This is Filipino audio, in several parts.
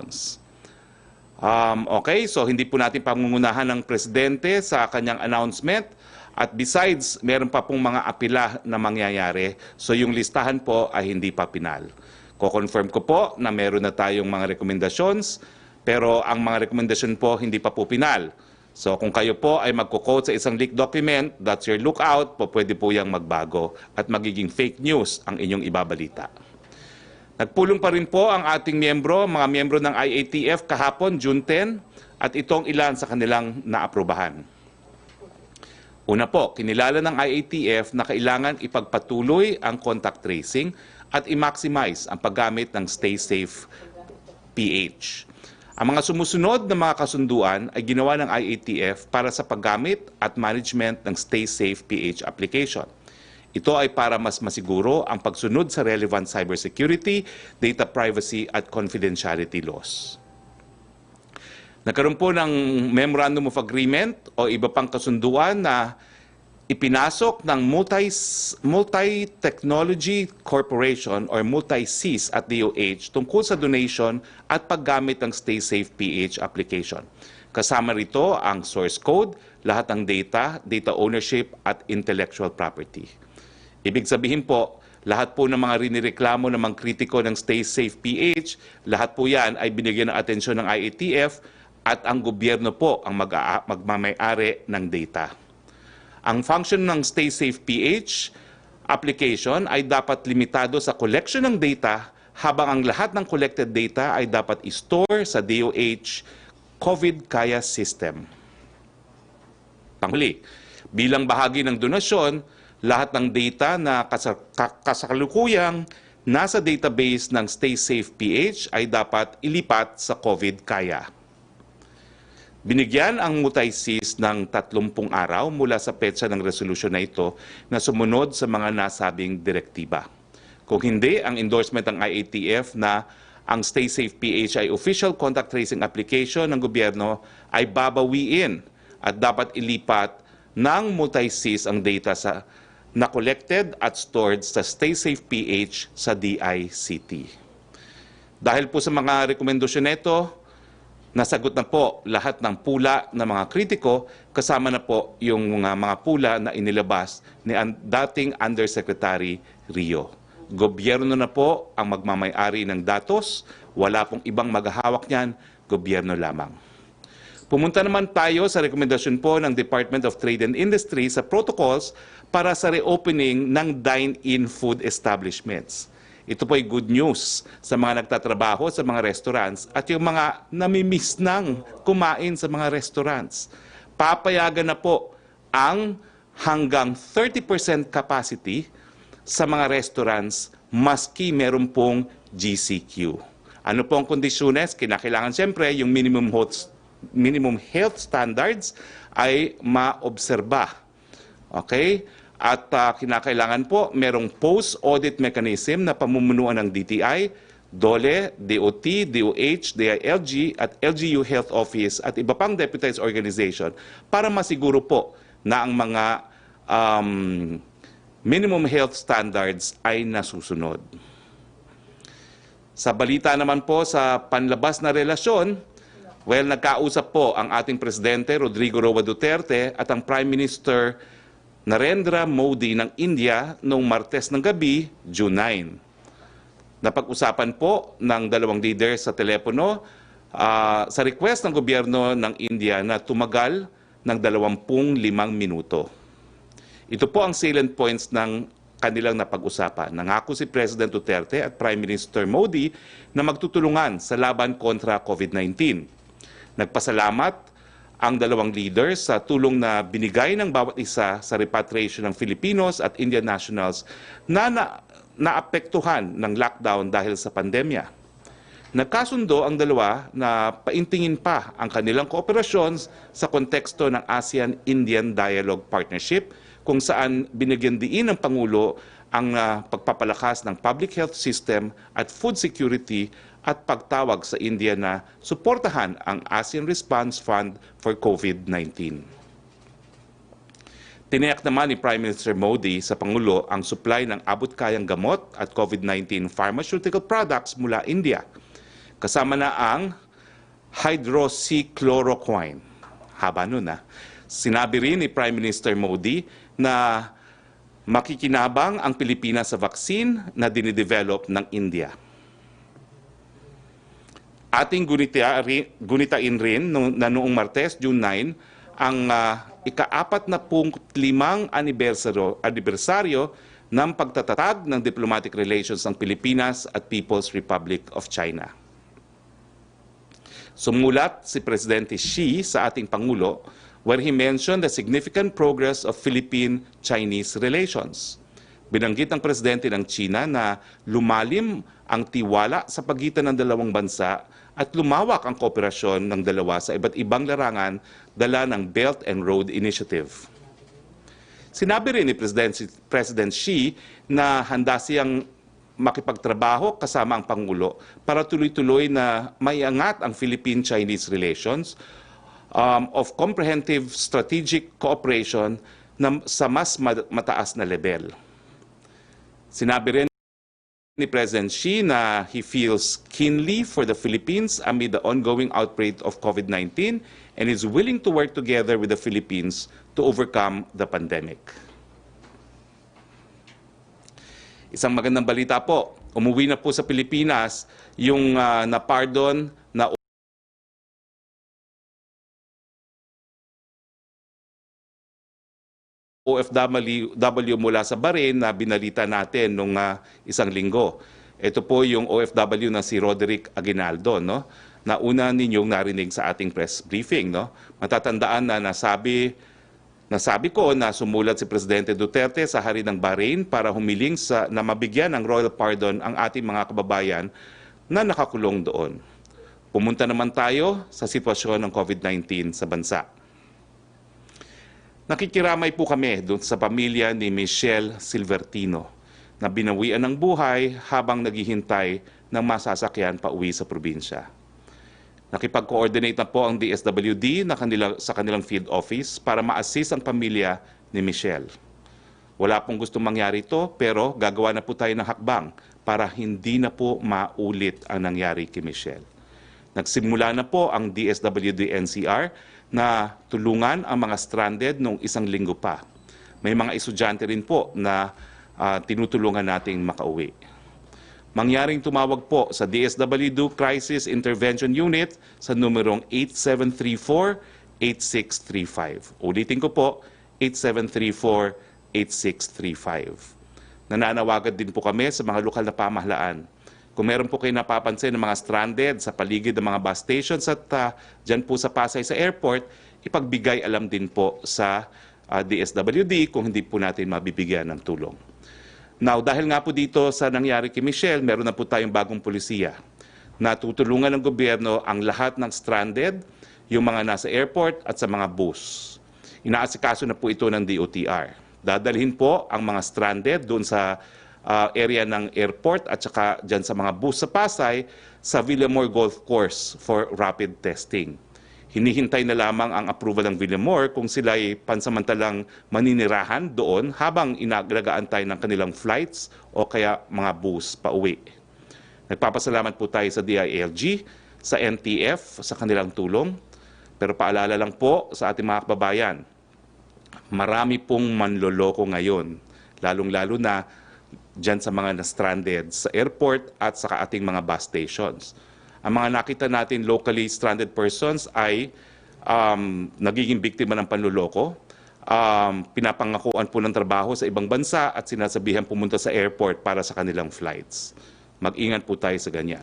lockdowns. Okay, so hindi po natin pangungunahan ng Presidente sa kanyang announcement. At besides, meron pa pong mga apela na mangyayari. So yung listahan po ay hindi pa pinal. Ko-confirm ko po na meron na tayong mga rekomendasyon, pero ang mga rekomendasyon po hindi pa po pinal. So kung kayo po ay magko-quote sa isang leaked document, that's your lookout, po pwede po yang magbago at magiging fake news ang inyong ibabalita. Nagpulong pa rin po ang ating mga miyembro ng IATF kahapon, June 10, at itong ilan sa kanilang naaprubahan. Una po, kinilala ng IATF na kailangan ipagpatuloy ang contact tracing at i-maximize ang paggamit ng Stay Safe PH. Ang mga sumusunod na mga kasunduan ay ginawa ng IATF para sa paggamit at management ng Stay Safe PH application. Ito ay para mas masiguro ang pagsunod sa relevant cybersecurity, data privacy at confidentiality laws. Nagkaroon po ng Memorandum of Agreement o iba pang kasunduan na ipinasok ng Multi-Technology Corporation or Multi-CIS at DOH tungkol sa donation at paggamit ng Stay Safe PH application. Kasama rito ang source code, lahat ng data, data ownership at intellectual property. Ibig sabihin po, lahat po ng mga rinireklamo ng mga kritiko ng Stay Safe PH, lahat po yan ay binigyan ng atensyon ng IATF at ang gobyerno po ang magmamay-ari ng data. Ang function ng Stay Safe PH application ay dapat limitado sa collection ng data habang ang lahat ng collected data ay dapat i-store sa DOH COVID Kaya System. Panghuli, bilang bahagi ng donasyon, lahat ng data na kasalukuyang nasa database ng Stay Safe PH ay dapat ilipat sa COVID Kaya. Binigyan ang Multi-CIS ng 30 araw mula sa petsa ng resolusyon na ito na sumunod sa mga nasabing direktiba. Kung hindi, ang endorsement ng IATF na ang Stay Safe PH ay official contact tracing application ng gobyerno ay babawiin at dapat ilipat ng Multi-CIS ang data na collected at stored sa Stay Safe PH sa DICT. Dahil po sa mga rekomendasyon nito, nasagot na po lahat ng pula ng mga kritiko, kasama na po yung mga pula na inilabas ni dating Undersecretary Rio. Gobyerno na po ang magmamay-ari ng datos, wala pong ibang maghahawak niyan, gobyerno lamang. Pumunta naman tayo sa rekomendasyon po ng Department of Trade and Industry sa protocols para sa reopening ng dine-in food establishments. Ito po ay good news sa mga nagtatrabaho sa mga restaurants at yung mga namimiss nang kumain sa mga restaurants. Papayagan na po ang hanggang 30% capacity sa mga restaurants maski meron pong GCQ. Ano po ang kondisyones? Kinakailangan siyempre yung minimum health standards ay maobserba. Okay? At kinakailangan po merong post-audit mechanism na pamumunuan ng DTI, DOLE, DOT, DOH, DILG at LGU Health Office at iba pang deputized organization para masiguro po na ang mga minimum health standards ay nasusunod. Sa balita naman po sa panlabas na relasyon, nagkausap po ang ating Presidente Rodrigo Roa Duterte at ang Prime Minister Narendra Modi ng India noong Martes ng gabi, June 9. Napag-usapan po ng dalawang leaders sa telepono sa request ng gobyerno ng India na tumagal ng 25 minuto. Ito po ang salient points ng kanilang napag-usapan. Nangako si President Duterte at Prime Minister Modi na magtutulungan sa laban kontra COVID-19. Nagpasalamat ang dalawang leaders sa tulong na binigay ng bawat isa sa repatriation ng Filipinos at Indian nationals na naapektuhan ng lockdown dahil sa pandemya. Nagkasundo ang dalawa na paintingin pa ang kanilang kooperasyon sa konteksto ng ASEAN-Indian Dialogue Partnership kung saan binigyan diin ng Pangulo ang pagpapalakas ng public health system at food security at pagtawag sa India na suportahan ang ASEAN Response Fund for COVID-19. Tiniyak naman ni Prime Minister Modi sa Pangulo ang supply ng abot-kayang gamot at COVID-19 pharmaceutical products mula India. Kasama na ang hydroxychloroquine. Haba nun Sinabi rin ni Prime Minister Modi na makikinabang ang Pilipinas sa vaccine na dinidevelop ng India. Ating gunitain rin na noong Martes, June 9, ang ika-45 anibersaryo ng pagtatatag ng diplomatic relations ng Pilipinas at People's Republic of China. Sumulat si Presidente Xi sa ating Pangulo where he mentioned the significant progress of Philippine-Chinese relations. Binanggit ng Presidente ng China na lumalim ang tiwala sa pagitan ng dalawang bansa at lumawak ang kooperasyon ng dalawa sa iba't ibang larangan dala ng Belt and Road Initiative. Sinabi rin ni President Xi na handa siyang makipagtrabaho kasama ang Pangulo para tuloy-tuloy na maiangat ang Philippine-Chinese relations of comprehensive strategic cooperation sa mas mataas na level. Sinabi rin ni President Xi na he feels keenly for the Philippines amid the ongoing outbreak of COVID-19 and is willing to work together with the Philippines to overcome the pandemic. Isang magandang balita po, umuwi na po sa Pilipinas yung na-pardon na OFW mula sa Bahrain na binalita natin nung isang linggo. Ito po yung OFW na si Roderick Aguinaldo, no? Na una ninyong narinig sa ating press briefing, no? Matatandaan na nasabi ko na sumulat si Presidente Duterte sa hari ng Bahrain para humiling na mabigyan ng royal pardon ang ating mga kababayan na nakakulong doon. Pumunta naman tayo sa sitwasyon ng COVID-19 sa bansa. Nakikiramay po kami doon sa pamilya ni Michelle Silvertino na binawian ng buhay habang naghihintay ng masasakyan pa uwi sa probinsya. Nakipag-coordinate na po ang DSWD sa kanilang field office para ma-assist ang pamilya ni Michelle. Wala pong gustong mangyari ito pero gagawa na po tayo ng hakbang para hindi na po maulit ang nangyari kay Michelle. Nagsimula na po ang DSWD NCR na tulungan ang mga stranded noong isang linggo pa. May mga estudyante rin po na tinutulungan nating makauwi. Mangyaring tumawag po sa DSWD Crisis Intervention Unit sa numerong 8734-8635. Ulitin ko po, 8734-8635. Nananawagan din po kami sa mga lokal na pamahalaan. Kung meron po kayo napapansin ng mga stranded sa paligid ng mga bus stations at dyan po sa Pasay sa airport, ipagbigay alam din po sa DSWD kung hindi po natin mabibigyan ng tulong. Now, dahil nga po dito sa nangyari kay Michelle, meron na po tayong bagong polisiya na tutulungan ng gobyerno ang lahat ng stranded, yung mga nasa airport at sa mga bus. Inaasikaso na po ito ng DOTR. Dadalhin po ang mga stranded doon sa area ng airport at saka dyan sa mga bus sa Pasay sa Villamor Golf Course for rapid testing. Hinihintay na lamang ang approval ng Villamor kung sila ay pansamantalang maninirahan doon habang inaglagaan tayo ng kanilang flights o kaya mga bus pa uwi. Nagpapasalamat po tayo sa DILG, sa NTF, sa kanilang tulong. Pero paalala lang po sa ating mga kababayan, marami pong manloloko ngayon, lalong-lalo na dyan sa mga na-stranded sa airport at sa ating mga bus stations. Ang mga nakita natin locally stranded persons ay nagiging biktima ng panloloko, pinapangakuan po ng trabaho sa ibang bansa at sinasabihan pumunta sa airport para sa kanilang flights. Mag-ingat po tayo sa ganyan.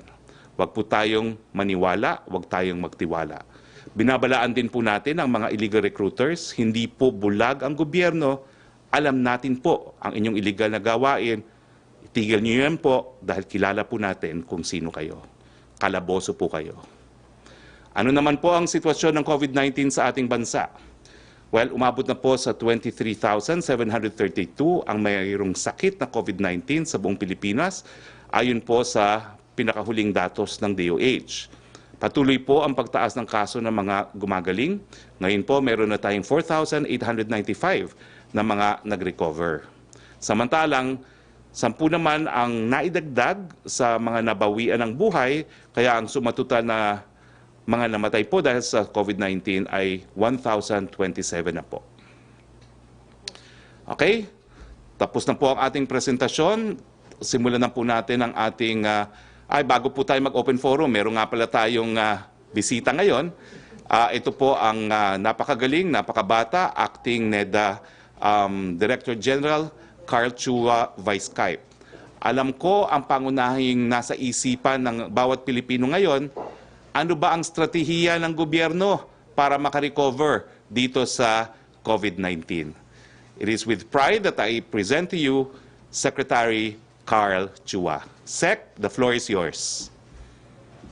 Huwag po tayong maniwala, huwag tayong magtiwala. Binabalaan din po natin ang mga illegal recruiters, hindi po bulag ang gobyerno, alam natin po ang inyong illegal na gawain, itigil niyo yan po dahil kilala po natin kung sino kayo. Kalaboso po kayo. Ano naman po ang sitwasyon ng COVID-19 sa ating bansa? Well, umabot na po sa 23,732 ang mayroong sakit na COVID-19 sa buong Pilipinas ayon po sa pinakahuling datos ng DOH. Patuloy po ang pagtaas ng kaso ng mga gumagaling. Ngayon po, meron na tayong 4,895 na mga nag-recover. Samantalang, 10 naman ang naidagdag sa mga nabawian ng buhay, kaya ang sumatotal na mga namatay po dahil sa COVID-19 ay 1,027 na po. Okay, tapos na po ang ating presentasyon. Simulan na po natin ang ating, bago po tayo mag-open forum, meron nga pala tayong bisita ngayon. Ito po ang napakagaling, napakabata, Acting NEDA Director General Carl Chua via Skype. Alam ko ang pangunahing nasa isipan ng bawat Pilipino ngayon, ano ba ang strategiya ng gobyerno para makarecover dito sa COVID-19? It is with pride that I present to you Secretary Carl Chua. Sec, the floor is yours.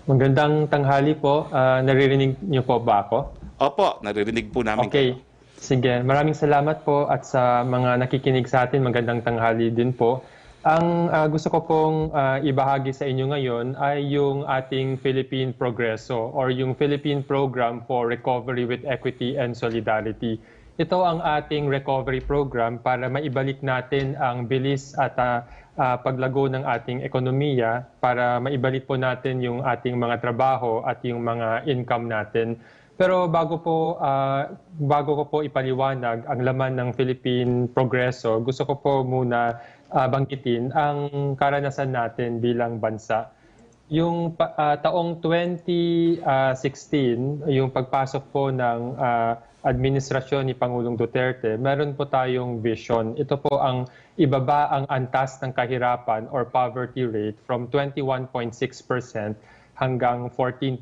Magandang tanghali po. Naririnig niyo po ba ako? Opo, naririnig po namin Okay. kayo. Sige, maraming salamat po at sa mga nakikinig sa atin, magandang tanghali din po. Ang gusto ko pong ibahagi sa inyo ngayon ay yung ating Philippine Progreso or yung Philippine Program for Recovery with Equity and Solidarity. Ito ang ating recovery program para maibalik natin ang bilis at paglago ng ating ekonomiya, para maibalik po natin yung ating mga trabaho at yung mga income natin. Pero bago ko po ipaliwanag ang laman ng Philippine Progreso, gusto ko po muna banggitin ang karanasan natin bilang bansa. Yung taong 2016, yung pagpasok po ng administrasyon ni Pangulong Duterte, meron po tayong vision. Ito po ang ibaba ang antas ng kahirapan or poverty rate from 21.6% hanggang 14%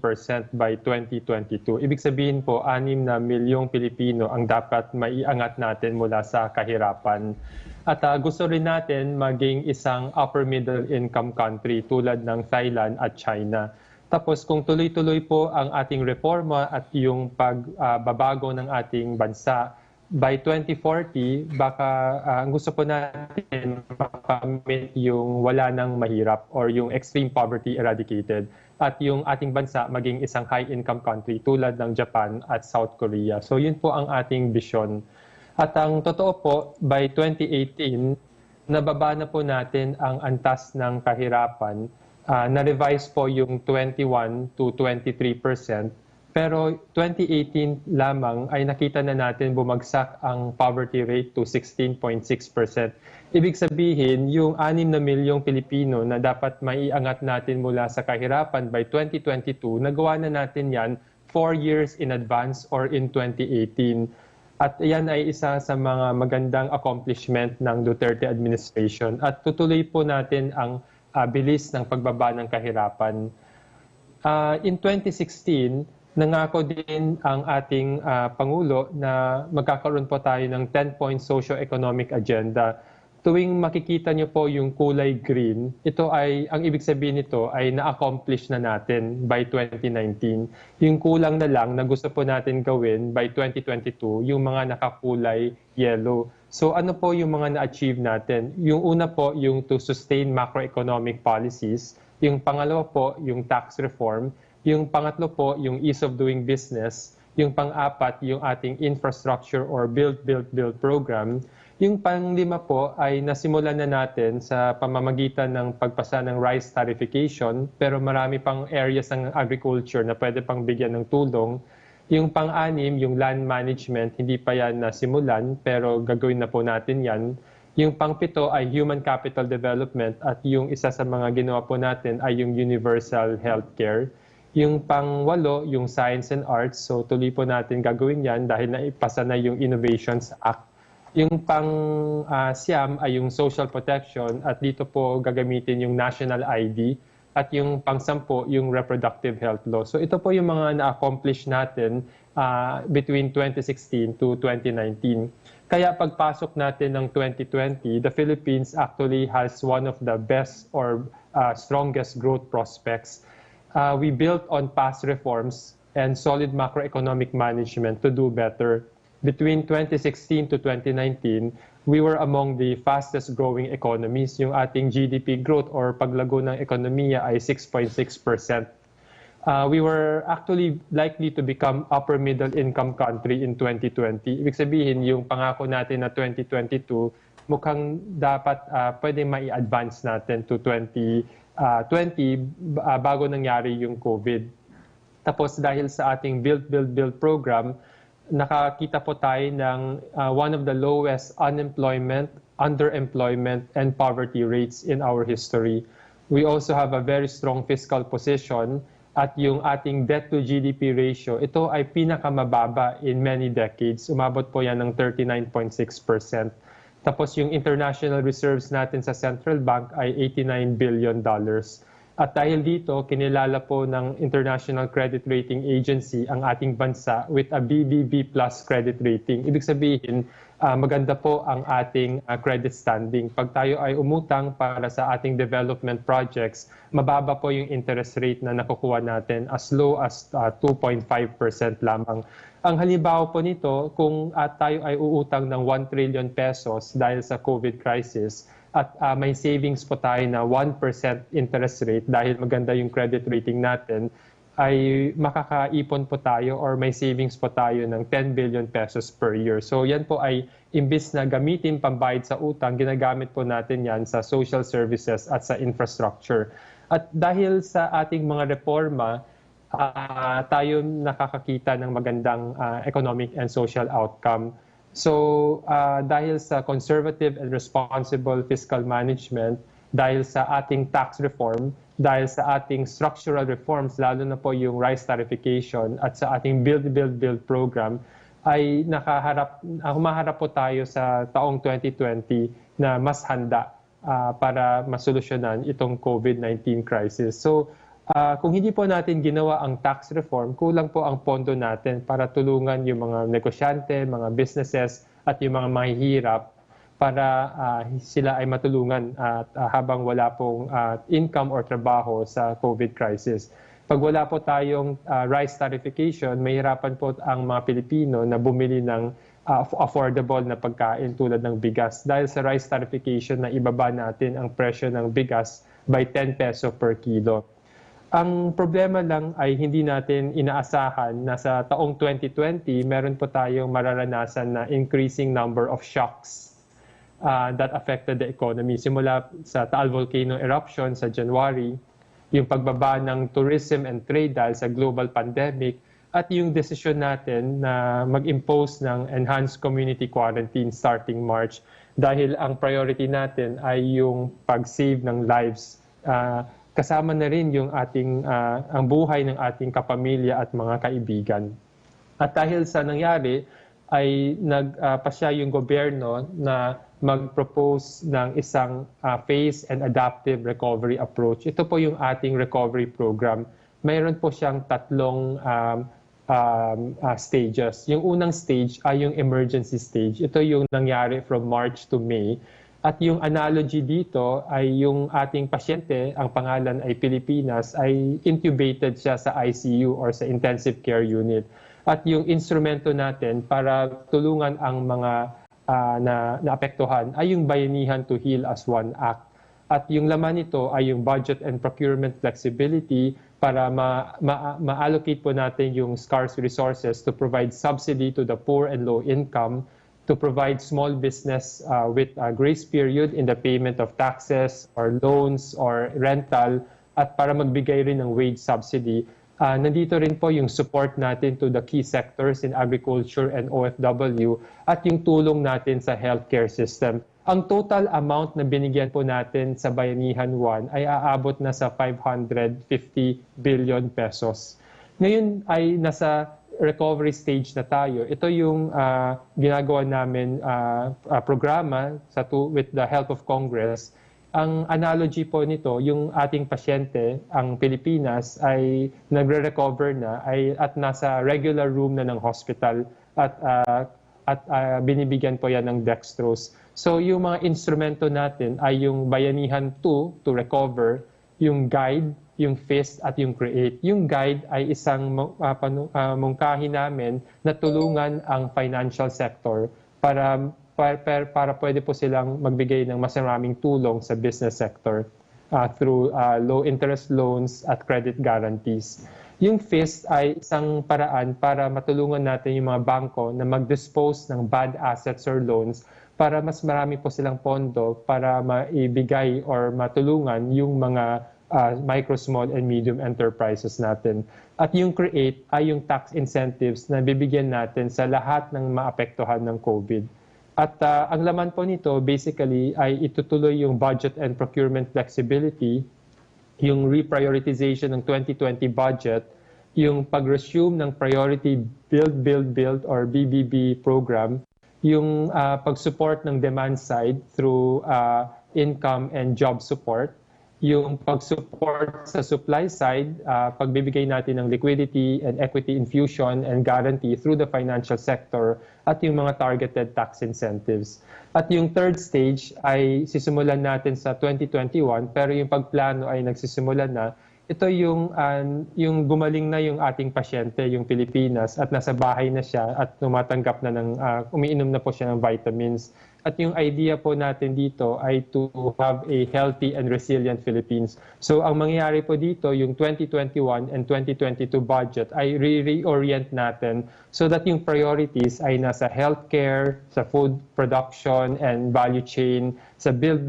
by 2022. Ibig sabihin po, 6 na milyong Pilipino ang dapat maiangat natin mula sa kahirapan. At gusto rin natin maging isang upper middle income country tulad ng Thailand at China. Tapos kung tuloy-tuloy po ang ating reforma at yung pagbabago ng ating bansa, by 2040, baka ang gusto po natin makamit yung wala nang mahirap or yung extreme poverty eradicated at yung ating bansa maging isang high-income country tulad ng Japan at South Korea. So yun po ang ating vision. At ang totoo po, by 2018, nababa na po natin ang antas ng kahirapan. Na-revise po yung 21 to 23%. Pero 2018 lamang ay nakita na natin bumagsak ang poverty rate to 16.6%. Ibig sabihin, yung 6 na milyong Pilipino na dapat maiangat natin mula sa kahirapan by 2022, nagawa na natin yan 4 years in advance or in 2018. At yan ay isa sa mga magandang accomplishment ng Duterte administration. At tutuloy po natin ang bilis ng pagbaba ng kahirapan. In 2016, nangako din ang ating Pangulo na magkakaroon po tayo ng 10-point socio-economic agenda. Tuwing makikita niyo po yung kulay green, ito ay, ang ibig sabihin nito ay na-accomplish na natin by 2019. Yung kulang na lang na gusto po natin gawin by 2022, yung mga nakakulay yellow. So ano po yung mga na-achieve natin? Yung una po, yung to sustain macroeconomic policies. Yung pangalawa po, yung tax reform. Yung pangatlo po, yung ease of doing business. Yung pang-apat, yung ating infrastructure or build program. Yung panglima po ay nasimulan na natin sa pamamagitan ng pagpasa ng rice tariffication, pero marami pang areas ng agriculture na pwede pang bigyan ng tulong. Yung pang-anim, yung land management, hindi pa yan nasimulan, pero gagawin na po natin yan. Yung pang-pito ay human capital development at yung isa sa mga ginawa po natin ay yung universal healthcare. Yung pang-walo, yung science and arts, so tuloy po natin gagawin yan dahil naipasa na yung Innovations Act. Yung pang-siyam ay yung social protection at dito po gagamitin yung national ID at yung pang-sampo yung reproductive health law. So ito po yung mga na-accomplish natin between 2016 to 2019. Kaya pagpasok natin ng 2020, the Philippines actually has one of the best or strongest growth prospects. We built on past reforms and solid macroeconomic management to do better. Between 2016 to 2019, we were among the fastest growing economies. Yung ating GDP growth or paglago ng ekonomiya ay 6.6%. We were actually likely to become upper middle income country in 2020. Ibig sabihin, yung pangako natin na 2022, mukhang dapat pwede mai-advance natin to 2020 bago nangyari yung COVID. Tapos dahil sa ating Build program, nakakita po tayo ng one of the lowest unemployment, underemployment, and poverty rates in our history. We also have a very strong fiscal position at yung ating debt to GDP ratio, ito ay pinakamababa in many decades. Umabot po yan ng 39.6%. Tapos yung international reserves natin sa central bank ay $89 billion. At dahil dito, kinilala po ng International Credit Rating Agency ang ating bansa with a BBB plus credit rating. Ibig sabihin, maganda po ang ating credit standing. Pag tayo ay umutang para sa ating development projects, mababa po yung interest rate na nakukuha natin as low as 2.5% lamang. Ang halimbawa po nito, kung tayo ay uutang ng 1 trillion pesos dahil sa COVID crisis, at may savings po tayo na 1% interest rate dahil maganda yung credit rating natin, ay makakaipon po tayo or may savings po tayo ng 10 billion pesos per year. So yan po ay imbis na gamitin pambayad sa utang, ginagamit po natin yan sa social services at sa infrastructure. At dahil sa ating mga reforma, tayo nakakakita ng magandang economic and social outcome. So dahil sa conservative and responsible fiscal management, dahil sa ating tax reform, dahil sa ating structural reforms, lalo na po yung rice tariffication at sa ating Build program, ay humaharap po tayo sa taong 2020 na mas handa para masolusyonan itong COVID-19 crisis. So kung hindi po natin ginawa ang tax reform, kulang po ang pondo natin para tulungan yung mga negosyante, mga businesses at yung mga mahihirap para sila ay matulungan at habang wala pong income or trabaho sa COVID crisis. Pag wala po tayong rice tariffication, mahirapan po ang mga Pilipino na bumili ng affordable na pagkain tulad ng bigas. Dahil sa rice tariffication na ibaba natin ang presyo ng bigas by 10 peso per kilo. Ang problema lang ay hindi natin inaasahan na sa taong 2020, meron po tayong mararanasan na increasing number of shocks that affected the economy. Simula sa Taal Volcano eruption sa January, yung pagbaba ng tourism and trade dahil sa global pandemic, at yung desisyon natin na mag-impose ng enhanced community quarantine starting March dahil ang priority natin ay yung pag-save ng lives. Kasama na rin yung ang buhay ng ating kapamilya at mga kaibigan. At dahil sa nangyari, ay nagpasya yung gobyerno na mag-propose ng isang phased and adaptive recovery approach. Ito po yung ating recovery program. Mayroon po siyang tatlong stages. Yung unang stage ay yung emergency stage. Ito yung nangyari from March to May. At yung analogy dito ay yung ating pasyente, ang pangalan ay Pilipinas, ay intubated siya sa ICU or sa intensive care unit. At yung instrumento natin para tulungan ang mga naapektuhan ay yung Bayanihan to Heal as One Act. At yung laman nito ay yung budget and procurement flexibility para ma-allocate po natin yung scarce resources to provide subsidy to the poor and low income, to provide small business with a grace period in the payment of taxes or loans or rental, at para magbigay rin ng wage subsidy. Nandito rin po yung support natin to the key sectors in agriculture and OFW at yung tulong natin sa healthcare system. Ang total amount na binigyan po natin sa Bayanihan 1 ay aabot na sa 550 billion pesos. Ngayon ay nasa recovery stage na tayo. Ito yung ginagawa namin programa with the help of Congress. Ang analogy po nito, yung ating pasyente, ang Pilipinas, ay nagre-recover na at nasa regular room na ng hospital at binibigyan po yan ng dextrose. So yung mga instrumento natin ay yung Bayanihan 2 to recover, yung guide, yung FIST at yung CREATE. Yung guide ay isang mungkahi namin na tulungan ang financial sector para pwede po silang magbigay ng mas maraming tulong sa business sector through low interest loans at credit guarantees. Yung FIST ay isang paraan para matulungan natin yung mga bangko na mag-dispose ng bad assets or loans para mas marami po silang pondo para maibigay or matulungan yung mga micro, small, and medium enterprises natin. At yung CREATE ay yung tax incentives na bibigyan natin sa lahat ng maapektuhan ng COVID. At ang laman po nito basically ay itutuloy yung budget and procurement flexibility, yung reprioritization ng 2020 budget, yung pag-resume ng Priority Build or BBB program, yung pag-support ng demand side through income and job support, yung pag-support sa supply side, pagbibigay natin ng liquidity and equity infusion and guarantee through the financial sector, at yung mga targeted tax incentives. At yung third stage ay sisimulan natin sa 2021, pero yung pagplano ay nagsisimulan na. Ito yung gumaling na yung ating pasyente, yung Pilipinas, at nasa bahay na siya at tumatanggap na umiinom na po siya ng vitamins. At yung idea po natin dito ay to have a healthy and resilient Philippines. So ang mangyayari po dito, yung 2021 and 2022 budget ay reorient natin so that yung priorities ay nasa healthcare, sa food production and value chain, sa build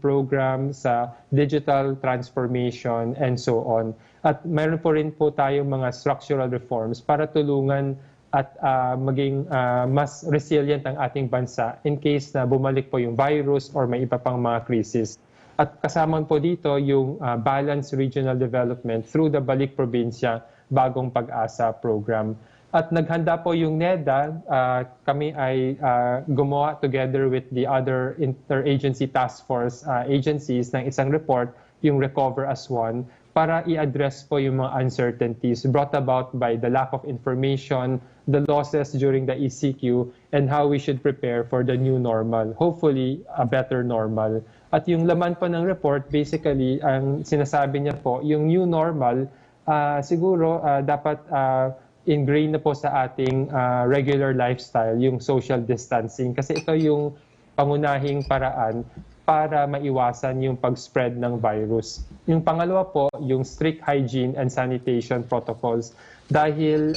program, sa digital transformation, and so on. At mayroon po rin po tayong mga structural reforms para tulungan at maging mas resilient ang ating bansa in case na bumalik po yung virus or may iba pang mga crisis. At kasama po dito yung balanced regional development through the Balik Probinsya Bagong Pag-asa program. At naghanda po yung NEDA, kami ay gumawa together with the other interagency task force agencies ng isang report, yung Recover as One, para i-address po yung mga uncertainties brought about by the lack of information, the losses during the ECQ, and how we should prepare for the new normal, hopefully a better normal. At yung laman po ng report, basically, ang sinasabi niya po, yung new normal, siguro dapat ingrained na po sa ating regular lifestyle, yung social distancing. Kasi ito yung pangunahing paraan para maiwasan yung pag-spread ng virus. Yung pangalawa po, yung strict hygiene and sanitation protocols. Dahil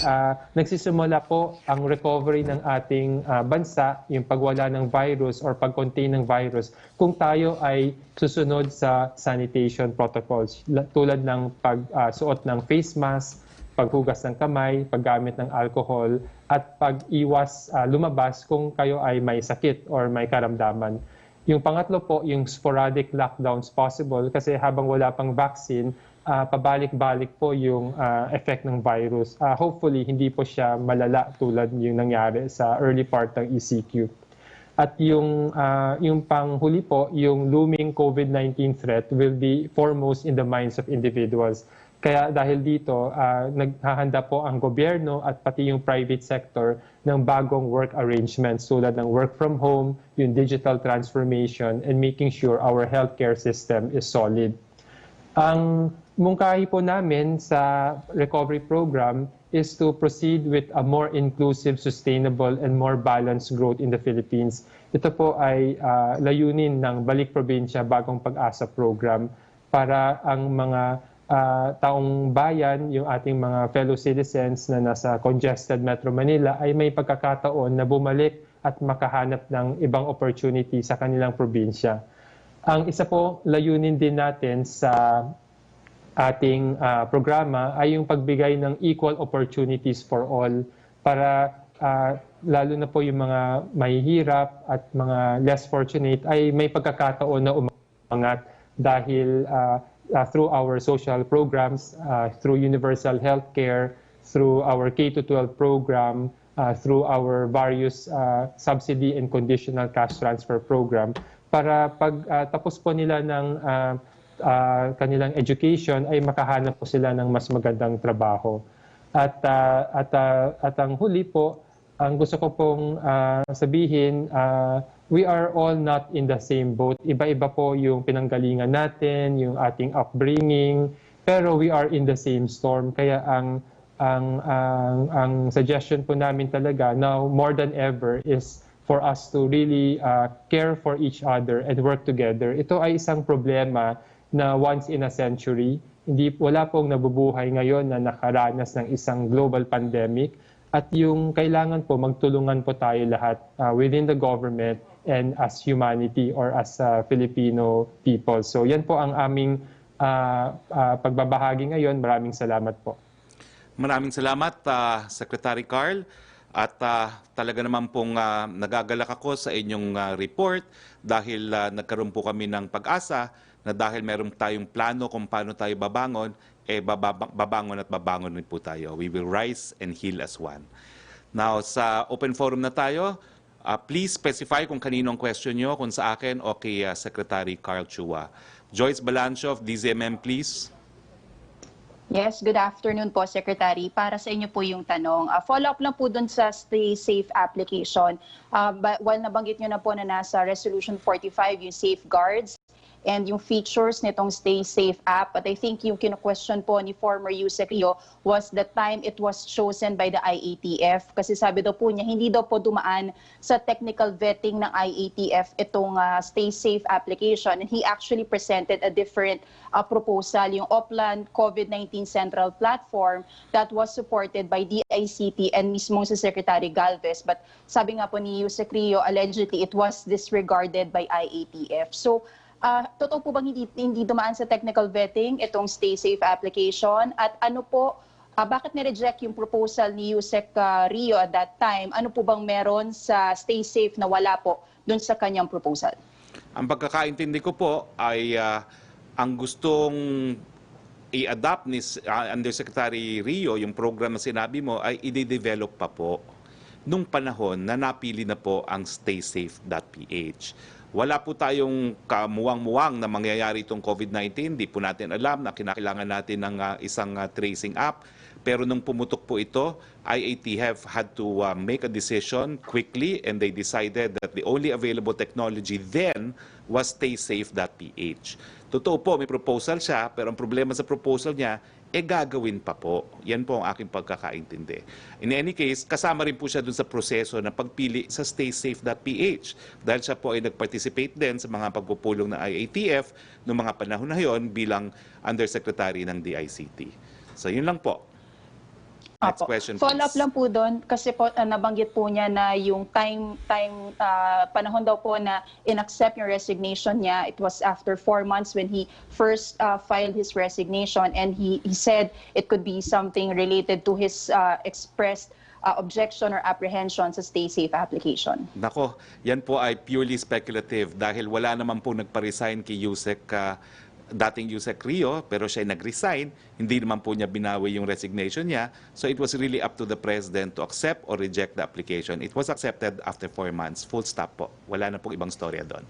nagsisimula po ang recovery ng ating bansa, yung pagwala ng virus or pag-contain ng virus, kung tayo ay susunod sa sanitation protocols tulad ng pagsuot ng face mask, paghugas ng kamay, paggamit ng alcohol, at pag-iwas lumabas kung kayo ay may sakit or may karamdaman. Yung pangatlo po, yung sporadic lockdowns possible kasi habang wala pang vaccine, pabalik-balik po yung effect ng virus. Hopefully, hindi po siya malala tulad yung nangyari sa early part ng ECQ. At yung panghuli po, yung looming COVID-19 threat will be foremost in the minds of individuals. Kaya dahil dito, naghahanda po ang gobyerno at pati yung private sector ng bagong work arrangements tulad ng work from home, yung digital transformation, and making sure our healthcare system is solid. Ang mungkahi po namin sa recovery program is to proceed with a more inclusive, sustainable, and more balanced growth in the Philippines. Ito po ay layunin ng Balik Probinsya Bagong Pag-asa program para ang mga taong bayan, yung ating mga fellow citizens na nasa congested Metro Manila ay may pagkakataon na bumalik at makahanap ng ibang opportunity sa kanilang probinsya. Ang isa po layunin din natin sa ating programa ay yung pagbigay ng equal opportunities for all para lalo na po yung mga mahihirap at mga less fortunate ay may pagkakataon na umangat dahil through our social programs, through universal healthcare, through our K-12 program, through our various subsidy and conditional cash transfer program, para pag tapos po nila ng kanilang education ay makahanap po sila ng mas magandang trabaho. At ang huli po, ang gusto ko pong sabihin, we are all not in the same boat. Iba-iba po yung pinanggalingan natin, yung ating upbringing, pero we are in the same storm. Kaya ang suggestion po namin talaga now more than ever is for us to really care for each other and work together. Ito ay isang problema na once in a century. wala pong nabubuhay ngayon na nakaranas ng isang global pandemic. At yung kailangan po, magtulungan po tayo lahat within the government and as humanity or as Filipino people. So yan po ang aming pagbabahagi ngayon. Maraming salamat po. Maraming salamat, Secretary Carl. At talaga naman pong nagagalak ako sa inyong report dahil nagkaroon po kami ng pag-asa na dahil meron tayong plano kung paano tayo babangon, babangon at babangon rin po tayo. We will rise and heal as one. Now, sa open forum na tayo, please specify kung kanino ang question nyo, kung sa akin o kay Secretary Carl Chua. Joyce Balancio of DZMM, please. Yes, good afternoon po, Secretary. Para sa inyo po yung tanong. Follow-up lang po dun sa Stay Safe application. While nabanggit nyo na po na nasa Resolution 45 yung safeguards and yung features nitong Stay Safe app. But I think yung kino-question po ni former Yusek Rio was the time it was chosen by the IATF. Kasi sabi daw po niya, hindi daw po dumaan sa technical vetting ng IATF itong Stay Safe application. And he actually presented a different proposal, yung Oplan COVID-19 Central Platform that was supported by DICT and mismong si Secretary Galvez. But sabi nga po ni Yusek Rio, allegedly it was disregarded by IATF. So, totoo po bang hindi dumaan sa technical vetting itong Stay Safe application? At ano po, bakit ni-reject yung proposal ni Yusek Rio at that time? Ano po bang meron sa Stay Safe na wala po dun sa kanyang proposal? Ang pagkakaintindi ko po ay ang gustong i-adapt ni Undersecretary Rio, yung program na sinabi mo, ay i-develop pa po nung panahon na napili na po ang staysafe.ph. Wala po tayong kamuwang-muwang na mangyayari itong COVID-19. Di po natin alam na kinakailangan natin ng isang tracing app. Pero nung pumutok po ito, IATF had to make a decision quickly and they decided that the only available technology then was staysafe.ph. Totoo po, may proposal siya, pero ang problema sa proposal niya, gagawin pa po. Yan po ang aking pagkakaintindi. In any case, kasama rin po siya dun sa proseso ng pagpili sa staysafe.ph dahil siya po ay nag-participate din sa mga pagpupulong ng IATF noong mga panahon na yon bilang Undersecretary ng DICT. So yun lang po. Next question, please. Follow-up lang po doon kasi po nabanggit po niya na yung panahon daw po na in-accept yung resignation niya. It was after 4 months when he first filed his resignation, and he said it could be something related to his expressed objection or apprehension sa Stay Safe application. Nako, yan po ay purely speculative dahil wala naman po nagpa-resign kay Yusek dating Yusek Rio, pero siya ay nag-resign, hindi naman po niya binawi yung resignation niya. So it was really up to the President to accept or reject the application. It was accepted after 4 months. Full stop po. Wala na pong ibang storya doon.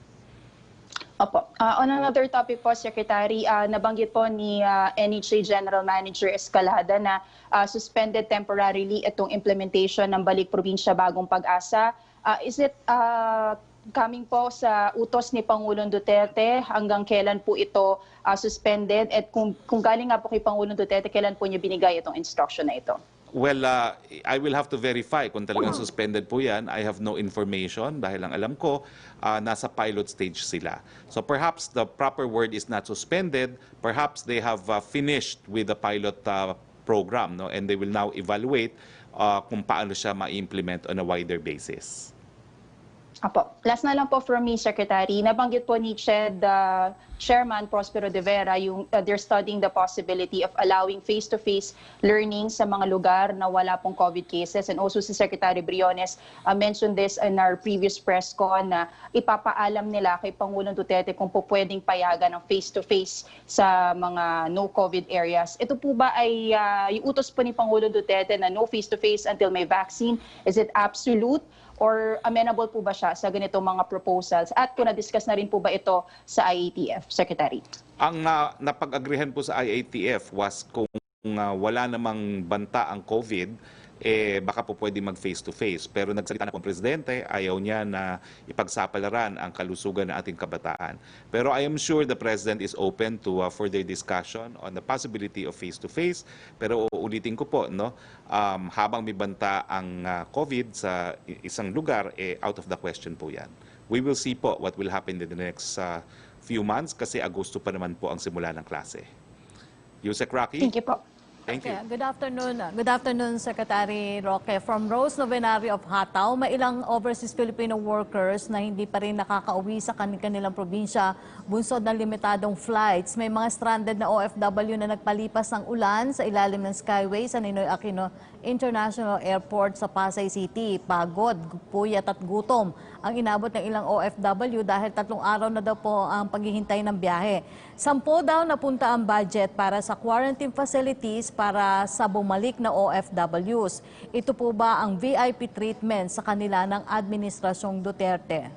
Opo. On another topic po, Secretary, nabanggit po ni NHA General Manager Escalada na suspended temporarily itong implementation ng Balik Probinsya Bagong Pag-asa. Is it coming po sa utos ni Pangulong Duterte, hanggang kailan po ito suspended? At kung galing nga po kay Pangulong Duterte, kailan po niya binigay itong instruction na ito? Well, I will have to verify kung talagang suspended po yan. I have no information dahil ang alam ko, nasa pilot stage sila. So perhaps the proper word is not suspended. Perhaps they have finished with the pilot program, no? And they will now evaluate kung paano siya ma-implement on a wider basis. Apo. Last na lang po from me, Secretary. Nabanggit po ni Chairman Prospero de Vera, they're studying the possibility of allowing face-to-face learning sa mga lugar na wala pong COVID cases. And also si Secretary Briones mentioned this in our previous press con na ipapaalam nila kay Pangulong Duterte kung po pwedeng payagan ng face-to-face sa mga no-COVID areas. Ito po ba ay yung utos po ni Pangulong Duterte na no face-to-face until may vaccine? Is it absolute? Or amenable po ba siya sa ganitong mga proposals? At kung na-discuss na rin po ba ito sa IATF, Secretary? Ang napag-agrihan po sa IATF was kung wala namang banta ang COVID, baka po pwede mag face-to-face. Pero nagsalita na po ang Presidente, ayaw niya na ipagsapalaran ang kalusugan ng ating kabataan. Pero I am sure the President is open to further discussion on the possibility of face-to-face. Pero uulitin ko po, no, habang may banta ang COVID sa isang lugar, out of the question po yan. We will see po what will happen in the next few months kasi Agosto pa naman po ang simula ng klase. Yusek Roque? Thank you po. Thank you. Okay, good afternoon, Secretary Roque. From Rose Novenary of Hataw, may ilang overseas Filipino workers na hindi pa rin nakakauwi sa kanilang probinsya bunsod ng limitadong flights. May mga stranded na OFW na nagpalipas ng ulan sa ilalim ng Skyway sa Ninoy Aquino International Airport sa Pasay City. Pagod, puyat at gutom ang inabot ng ilang OFW dahil 3 araw na daw po ang paghihintay ng biyahe. 10 daw napunta ang budget para sa quarantine facilities para sa bumalik na OFWs. Ito po ba ang VIP treatment sa kanila ng Administrasyong Duterte?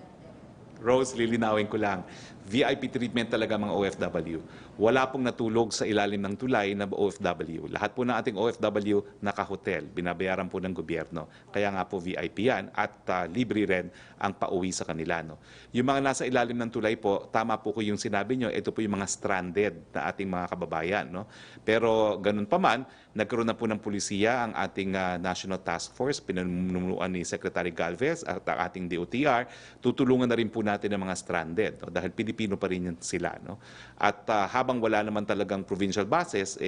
Rose, lilinawin ko lang. VIP treatment talaga mga OFW. Wala pong natulog sa ilalim ng tulay na OFW. Lahat po ng ating OFW naka-hotel. Binabayaran po ng gobyerno. Kaya nga po VIP yan at libre rin ang pauwi sa kanila. No? Yung mga nasa ilalim ng tulay po, tama po ko yung sinabi nyo, ito po yung mga stranded na ating mga kababayan. No? Pero ganun pa man, nagkaroon na po ng pulisiya ang ating National Task Force, pinamumunuan ni Secretary Galvez at ang ating DOTR. Tutulungan na rin po natin ang mga stranded. No? Dahil Pilipino pa rin yan sila. No? At habang wala naman talagang provincial buses,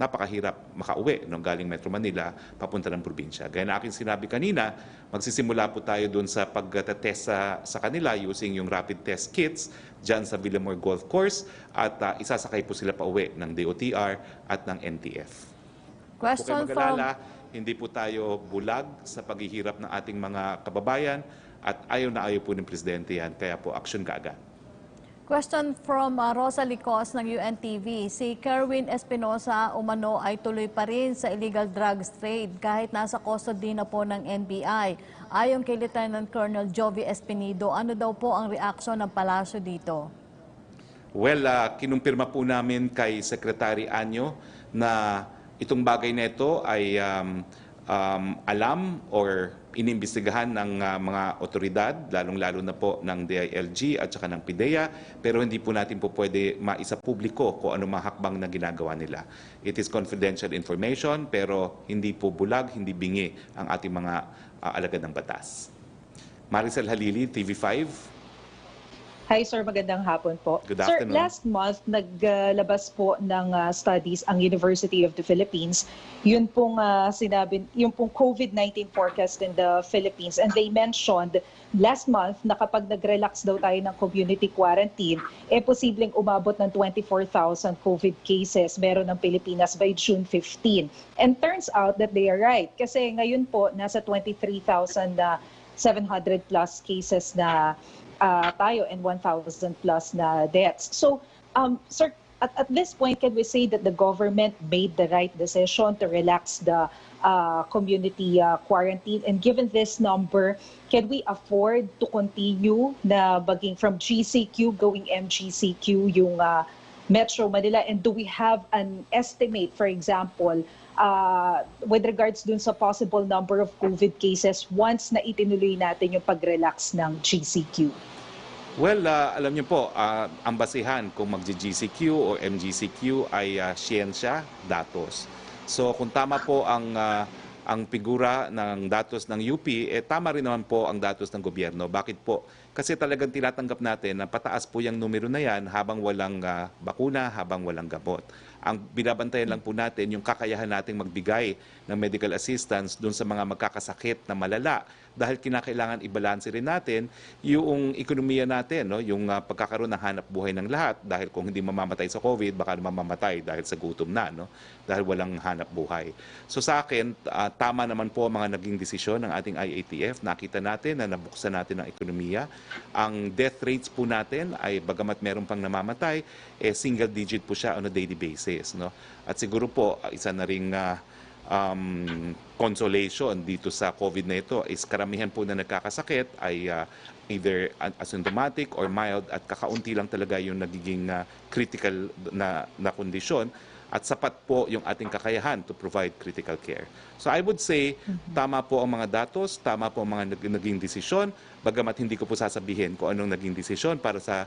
napakahirap makauwi no? Galing Metro Manila papunta ng probinsya. Gaya na aking sinabi kanina, magsisimula po tayo doon sa pag-test sa kanila using yung rapid test kits dyan sa Villamor Golf Course at isasakay po sila pauwi ng DOTR at ng NTF. Question Huwag kayong mag-alala, hindi po tayo bulag sa paghihirap ng ating mga kababayan at ayaw na ayaw po ng Presidente yan, kaya po aksyon kaagad. Question from Rosa Licos ng UNTV. Si Kerwin Espinosa umano ay tuloy pa rin sa illegal drugs trade kahit nasa custody na po ng NBI. Ayon kay Lieutenant Colonel Jovi Espinido, ano daw po ang reaksyon ng palasyo dito? Well, kinumpirma po namin kay Secretary Anyo na itong bagay na ito ay alam or inimbestigahan ng mga otoridad, lalong-lalo na po ng DILG at saka ng PIDEA, pero hindi po natin po pwede maisa publiko kung ano mga hakbang na ginagawa nila. It is confidential information, pero hindi po bulag, hindi bingi ang ating mga alagad ng batas. Maricel Halili, TV5. Hi sir, magandang hapon po. Good Sir, afternoon. last month naglabas po ng studies ang University of the Philippines. Yun pong sinabi, yung pong COVID-19 forecast in the Philippines, and they mentioned last month na kapag nag-relax daw tayo ng community quarantine, posibleng umabot ng 24,000 COVID cases meron ng Pilipinas by June 15. And turns out that they are right. Kasi ngayon po nasa 23,700 plus cases na tayo and 1,000 plus na deaths. So, sir, at this point, can we say that the government made the right decision to relax the community quarantine? And given this number, can we afford to continue na baging from GCQ going MGCQ yung Metro Manila? And do we have an estimate, for example, with regards dun sa possible number of COVID cases once na itinuloy natin yung pag-relax ng GCQ? Well, alam niyo po, ang basihan kung mag-GCQ o MGCQ ay siyensya, datos. So kung tama po ang figura ng datos ng UP, tama rin naman po ang datos ng gobyerno. Bakit po? Kasi talagang tinatanggap natin na pataas po yung numero na yan habang walang bakuna, habang walang gamot. Ang binabantayan lang po natin yung kakayahan nating magbigay ng medical assistance doon sa mga magkakasakit na malala dahil kinakailangan ibalanse rin natin yung ekonomiya natin, no? Yung pagkakaroon ng hanap buhay ng lahat dahil kung hindi mamamatay sa COVID, baka mamamatay dahil sa gutom na, no? Dahil walang hanap buhay. So sa akin, tama naman po ang mga naging desisyon ng ating IATF. Nakita natin na nabuksan natin ang ekonomiya. Ang death rates po natin ay bagamat meron pang namamatay, single digit po siya on a daily basis, no? At siguro po isa na ring consolation dito sa COVID na ito is karamihan po na nagkakasakit ay either asymptomatic or mild at kakaunti lang talaga yung nagiging critical na kondisyon at sapat po yung ating kakayahan to provide critical care. So I would say, tama po ang mga datos, tama po ang mga naging desisyon, bagamat hindi ko po sasabihin kung anong naging desisyon para sa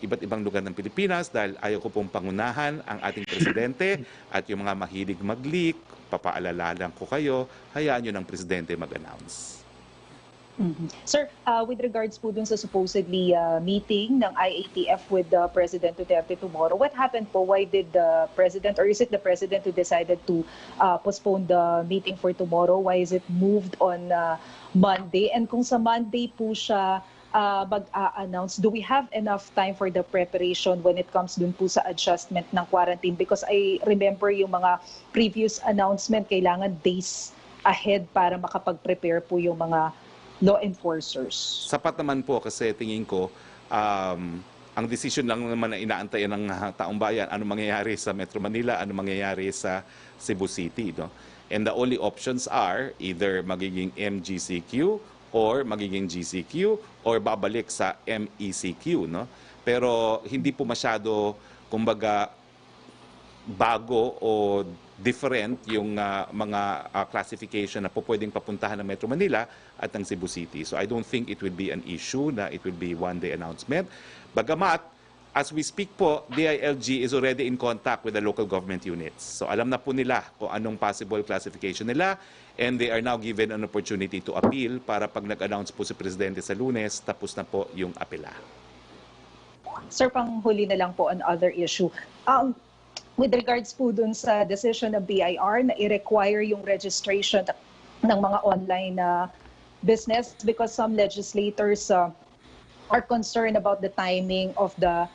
iba't ibang lugar ng Pilipinas dahil ayaw ko pong pangunahan ang ating presidente at yung mga mahilig mag-leak, papaalala lang ko kayo, hayaan nyo ng presidente mag-announce. Sir, with regards po dun sa supposedly meeting ng IATF with President Duterte tomorrow, what happened po? Why did the President, or is it the President who decided to postpone the meeting for tomorrow? Why is it moved on Monday? And kung sa Monday po siya mag-a-announce, do we have enough time for the preparation when it comes dun po sa adjustment ng quarantine? Because I remember yung mga previous announcement, kailangan days ahead para makapag-prepare po yung mga law enforcers. Sapat naman po kasi tingin ko ang decision lang naman na inaantayan ng taong bayan, ano mangyayari sa Metro Manila, ano mangyayari sa Cebu City. No? And the only options are either magiging MGCQ or magiging GCQ or babalik sa MECQ. No? Pero hindi po masyado, kumbaga, bago o different yung mga classification na po pwedeng papuntahan ng Metro Manila at ng Cebu City. So I don't think it will be an issue na it will be one-day announcement. Bagamat, as we speak po, DILG is already in contact with the local government units. So alam na po nila kung anong possible classification nila, and they are now given an opportunity to appeal para pag nag-announce po si Presidente sa Lunes, tapos na po yung apela. Sir, panghuli na lang po on other issue. With regards po dun sa decision ng BIR na i-require yung registration ng mga online business, because some legislators are concerned about the timing of the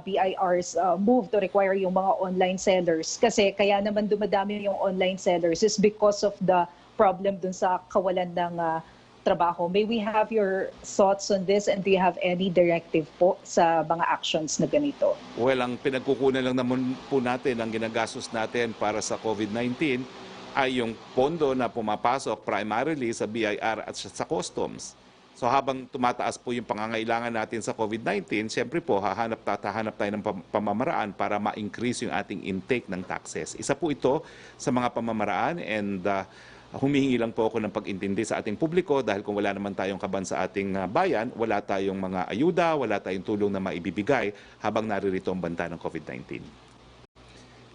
BIR's move to require yung mga online sellers. Kasi kaya naman dumadami yung online sellers is because of the problem dun sa kawalan ng trabaho. May we have your thoughts on this, and do you have any directive po sa mga actions na ganito? Well, ang pinagkukunan lang naman po natin, ang ginagastos natin para sa COVID-19 ay yung pondo na pumapasok primarily sa BIR at sa customs. So habang tumataas po yung pangangailangan natin sa COVID-19, siyempre po hahanap tayo ng pamamaraan para ma-increase yung ating intake ng taxes. Isa po ito sa mga pamamaraan, and humihingi lang po ako ng pag-intindi sa ating publiko dahil kung wala naman tayong kaban sa ating bayan, wala tayong mga ayuda, wala tayong tulong na maibibigay habang naririto ang banta ng COVID-19.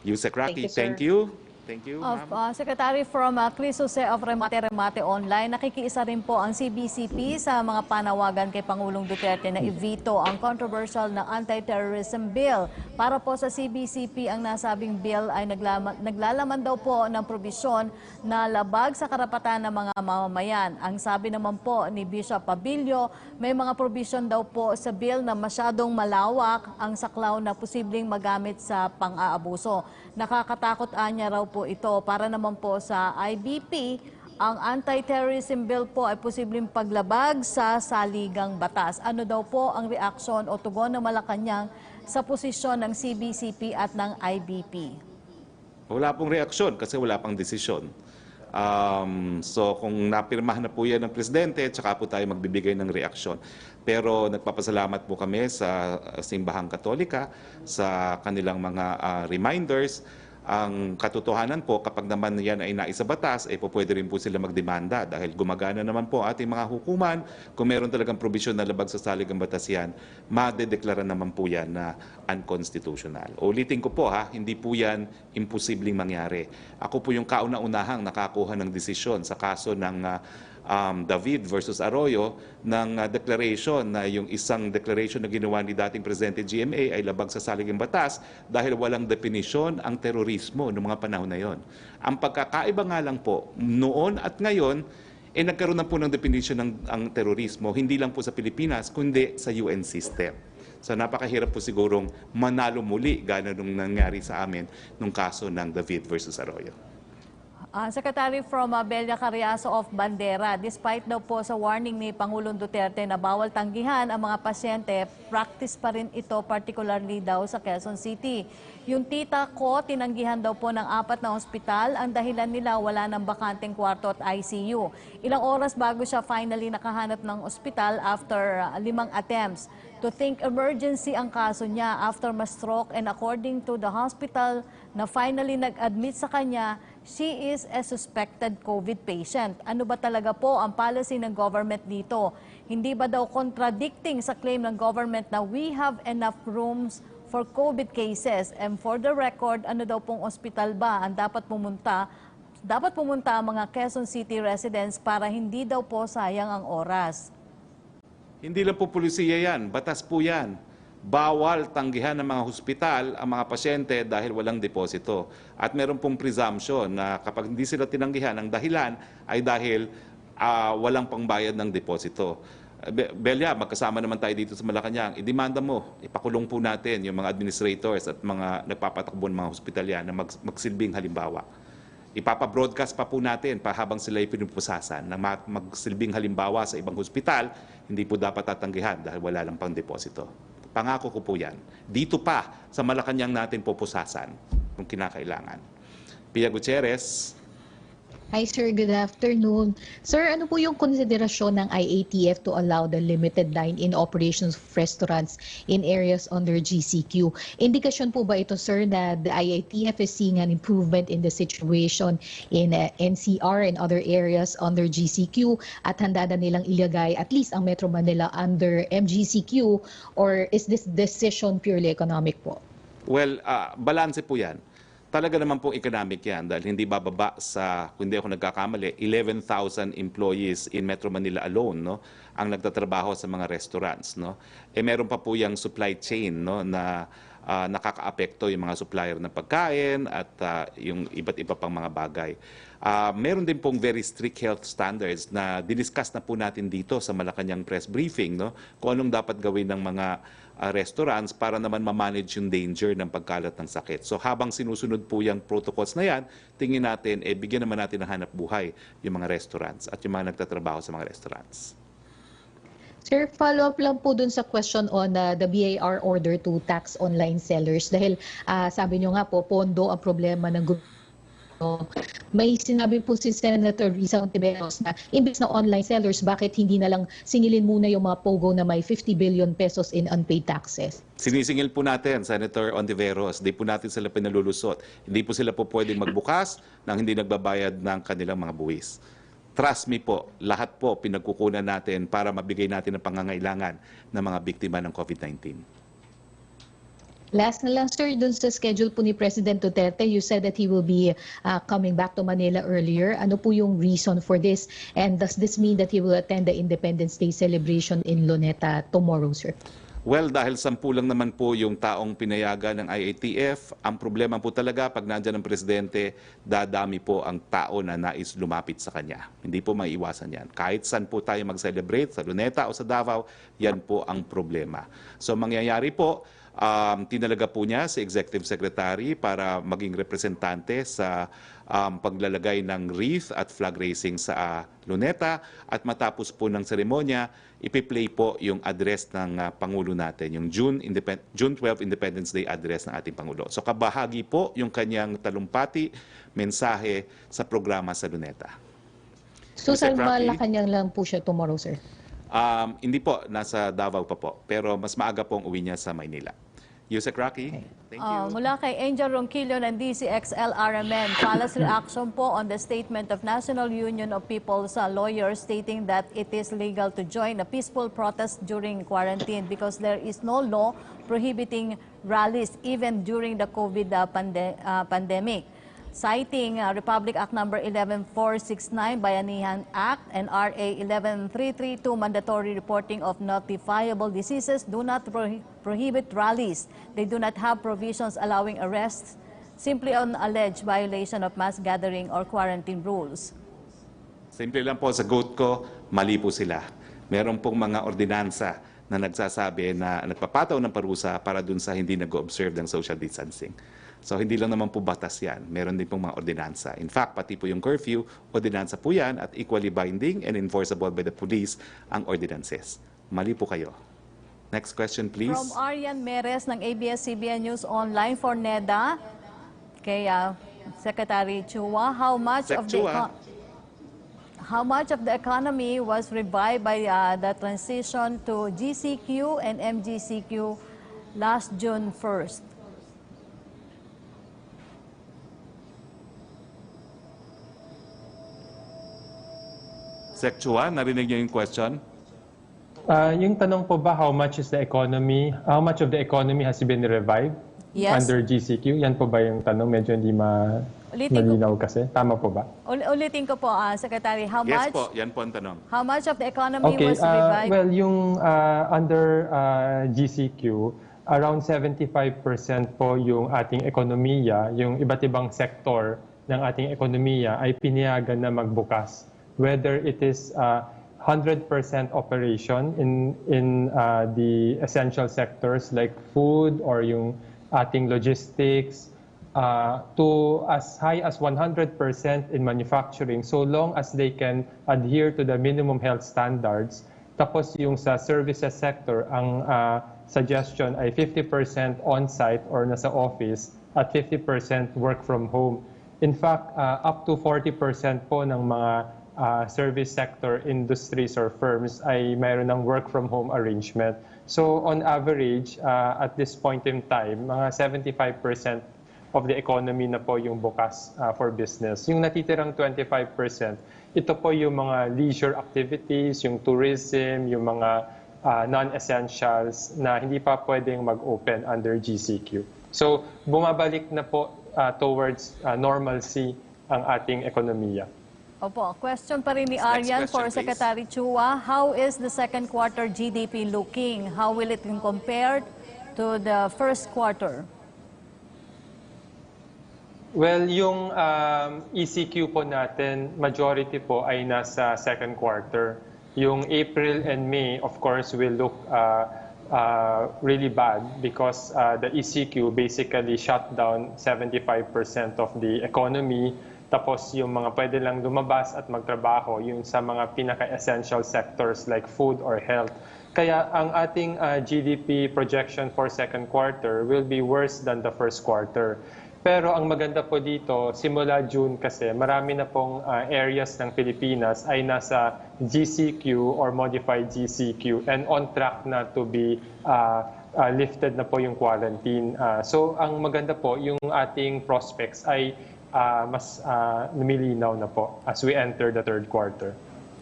Yusek Roque, thank you. Thank you, ma'am. Secretary from Chris Jose of Remate Online, nakikiisa rin po ang CBCP sa mga panawagan kay Pangulong Duterte na i-veto ang controversial na anti-terrorism bill. Para po sa CBCP, ang nasabing bill ay naglalaman daw po ng probisyon na labag sa karapatan ng mga mamamayan. Ang sabi naman po ni Bishop Pabilio, may mga provision daw po sa bill na masyadong malawak ang saklaw na posibleng magamit sa pang-aabuso. Nakakatakot anya raw po ito. Para naman po sa IBP, ang anti-terrorism bill po ay posibleng paglabag sa saligang batas. Ano daw po ang reaksyon o tugon ng Malacanang sa posisyon ng CBCP at ng IBP? Wala pong reaksyon kasi wala pang desisyon. So kung napirmahan na po yan ng Presidente, tsaka po tayo magbibigay ng reaksyon. Pero nagpapasalamat po kami sa Simbahang Katolika sa kanilang mga reminders. Ang katotohanan po, kapag naman yan ay naisabatas, ay po pwede rin po sila magdemanda dahil gumagana naman po ating mga hukuman. Kung meron talagang probisyon na labag sa saligang batas yan, madedeklara naman po yan na unconstitutional. Ulitin ko po hindi po yan imposibleng mangyari. Ako po yung kauna-unahang nakakuha ng desisyon sa kaso ng David versus Arroyo ng declaration na yung isang declaration na ginawa ni dating Presidente GMA ay labag sa saligang batas dahil walang definisyon ang terorismo noong mga panahon na yon. Ang pagkakaiba nga lang po, noon at ngayon, nagkaroon na po ng definition ng ang terorismo, hindi lang po sa Pilipinas, kundi sa UN system. So napakahirap po sigurong manalo muli gano'n nung nangyari sa amin nung kaso ng David versus Arroyo. Secretary from Belia Carriazo of Bandera, despite daw po sa warning ni Pangulong Duterte na bawal tanggihan ang mga pasyente, practice pa rin ito particularly daw sa Quezon City. Yung tita ko, tinanggihan daw po ng 4 na ospital. Ang dahilan nila wala ng bakanteng kwarto at ICU. Ilang oras bago siya finally nakahanap ng ospital after 5 attempts. To think emergency ang kaso niya after ma-stroke, and according to the hospital na finally nag-admit sa kanya, she is a suspected COVID patient. Ano ba talaga po ang policy ng government dito? Hindi ba daw contradicting sa claim ng government na we have enough rooms for COVID cases? And for the record, ano daw pong ospital ba ang dapat pumunta dapat pumunta ang mga Quezon City residents para hindi daw po sayang ang oras. Hindi lang po pulisiya yan, batas po yan. Bawal tanggihan ng mga hospital ang mga pasyente dahil walang deposito. At meron pong presumption na kapag hindi sila tinanggihan, ang dahilan ay dahil walang pangbayad ng deposito. Belia, magkasama naman tayo dito sa Malacanang. Idemanda mo, ipakulong po natin yung mga administrators at mga nagpapatakbo ng mga hospital yan na magsilbing halimbawa. Ipapa-broadcast pa po natin habang sila pinupusasan na magsilbing halimbawa sa ibang hospital, hindi po dapat tatanggihan dahil wala lang pang deposito. Pangako ko po yan. Dito pa sa Malacanang natin pupusasan kung kinakailangan. Pia Gutierrez. Hi sir, good afternoon. Sir, ano po yung konsiderasyon ng IATF to allow the limited dine-in operations of restaurants in areas under GCQ? Indikasyon po ba ito sir na the IATF is seeing an improvement in the situation in NCR and other areas under GCQ at handa na nilang ilagay at least ang Metro Manila under MGCQ, or is this decision purely economic po? Well, balanse po yan. Talaga naman pong economic yan dahil hindi bababa sa, kung hindi ako nagkakamali, 11,000 employees in Metro Manila alone, no, ang nagtatrabaho sa mga restaurants. No. Meron pa po yung supply chain, no, na nakakaapekto yung mga supplier ng pagkain at yung iba't iba pang mga bagay. Meron din pong very strict health standards na diniscuss na po natin dito sa Malacanang press briefing, no, kung anong dapat gawin ng mga restaurants para naman ma-manage yung danger ng pagkalat ng sakit. So habang sinusunod po yung protocols na yan, tingin natin, bigyan naman natin ng hanap buhay yung mga restaurants at yung mga nagtatrabaho sa mga restaurants. Sir, follow-up lang po dun sa question on the BIR order to tax online sellers. Dahil sabi nyo nga po, pondo ang problema ng gobyerno. May sinabi po si Senator Risa Ontiveros na imbes na online sellers, bakit hindi na lang singilin muna yung mga POGO na may 50 billion pesos in unpaid taxes? Sinisingil po natin, Senator Ontiveros, hindi po natin sila pinalulusot. Hindi po sila po pwedeng magbukas nang hindi nagbabayad ng kanilang mga buwis. Trust me po, lahat po pinagkukunan natin para mabigay natin ang pangangailangan ng mga biktima ng COVID-19. Last na lang sir, dun sa schedule po ni President Duterte, you said that he will be coming back to Manila earlier. Ano po yung reason for this? And does this mean that he will attend the Independence Day celebration in Luneta tomorrow, sir? Well, dahil 10 lang naman po yung taong pinayagan ng IATF, ang problema po talaga pag nandyan ang presidente, dadami po ang tao na nais lumapit sa kanya. Hindi po maiiwasan yan. Kahit saan po tayo mag-celebrate, sa Luneta o sa Davao, yan po ang problema. So mangyayari po, tinalaga po niya si Executive Secretary para maging representante sa paglalagay ng wreath at flag raising sa Luneta, at matapos po ng seremonya, ipi-play po yung address ng Pangulo natin, yung June 12 Independence Day address ng ating Pangulo. So kabahagi po yung kanyang talumpati, mensahe sa programa sa Luneta. So sa Malacanang lang po siya tomorrow, sir? Hindi po, nasa Davao pa po. Pero mas maaga pong uwi niya sa Maynila. Yusek Roque, thank you. Mula kay Angel Ronquillo ng DCXL-RMN, palace reaction po on the statement of National Union of People's Lawyers stating that it is legal to join a peaceful protest during quarantine because there is no law prohibiting rallies even during the COVID pandemic. Citing Republic Act Number 11469, Bayanihan Act, and RA 11332, mandatory reporting of notifiable diseases do not prohibit rallies. They do not have provisions allowing arrests simply on alleged violation of mass gathering or quarantine rules. Simple lang po, sagot ko, mali po sila. Meron pong mga ordinansa na nagsasabi na nagpapataw ng parusa para dun sa hindi nag-observe ng social distancing. So hindi lang naman po batas yan. Meron din pong mga ordinansa. In fact, pati po yung curfew, ordinansa po yan at equally binding and enforceable by the police ang ordinances. Mali po kayo. Next question, please. From Arian Meres ng ABS-CBN News Online for NEDA, kay Secretary Chua, how much of the economy was revived by the transition to GCQ and MGCQ last June 1st? Sec Chua, narinig niyo yung question? Yung tanong po ba, how much of the economy has been revived? Yes. under GCQ? Yan po ba yung tanong? Medyo hindi Ulitin ko, malinaw kasi. Tama po ba? ulitin ko po, Secretary, Yes po, yan po ang tanong. how much of the economy Okay, was revived? well, yung under GCQ, around 75% po yung ating ekonomiya, yung iba't ibang sektor ng ating ekonomiya ay pinayagan na magbukas. Whether it is 100% operation in the essential sectors like food or yung ating logistics, to as high as 100% in manufacturing so long as they can adhere to the minimum health standards. Tapos yung sa services sector, ang suggestion ay 50% on-site or nasa office at 50% work from home. In fact, up to 40% po ng mga service sector industries or firms ay mayroon ng work from home arrangement. So on average, at this point in time, mga 75% of the economy na po yung bukas for business. Yung natitirang 25%, ito po yung mga leisure activities, yung tourism, yung mga non-essentials na hindi pa pwedeng mag-open under GCQ. So bumabalik na po towards normalcy ang ating ekonomiya. Opo, question pa rin ni Next Aryan question, for please. Secretary Chua. How is the second quarter GDP looking? How will it be compared to the first quarter? Well, yung ECQ po natin, majority po ay nasa second quarter. Yung April and May, of course, will look really bad because the ECQ basically shut down 75% of the economy. Tapos yung mga pwede lang lumabas at magtrabaho, yung sa mga pinaka-essential sectors like food or health. Kaya ang ating GDP projection for second quarter will be worse than the first quarter. Pero ang maganda po dito, simula June kasi, marami na pong areas ng Pilipinas ay nasa GCQ or modified GCQ and on track na to be lifted na po yung quarantine. So ang maganda po, yung ating prospects ay mas lumilinaw na po as we enter the third quarter.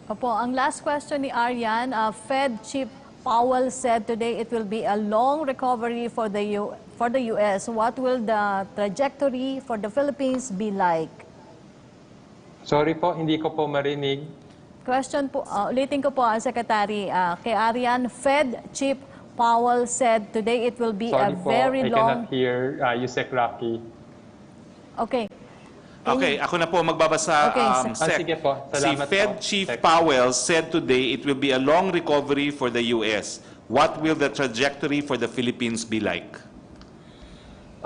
Opo, ang last question ni Aryan, Fed Chief Powell said today it will be a long recovery for the US. What will the trajectory for the Philippines be like? Sorry po, hindi ko po marinig. Question po, ulitin ko po, Secretary, kay Aryan, Fed Chief Powell said today it will be Sorry a po, very I long... cannot hear Yusek Roque. Okay. Okay, ako na po magbabasa. Okay, Sec. sige po. Si Salamat Fed po. Chief Sec. Powell said today it will be a long recovery for the U.S. What will the trajectory for the Philippines be like?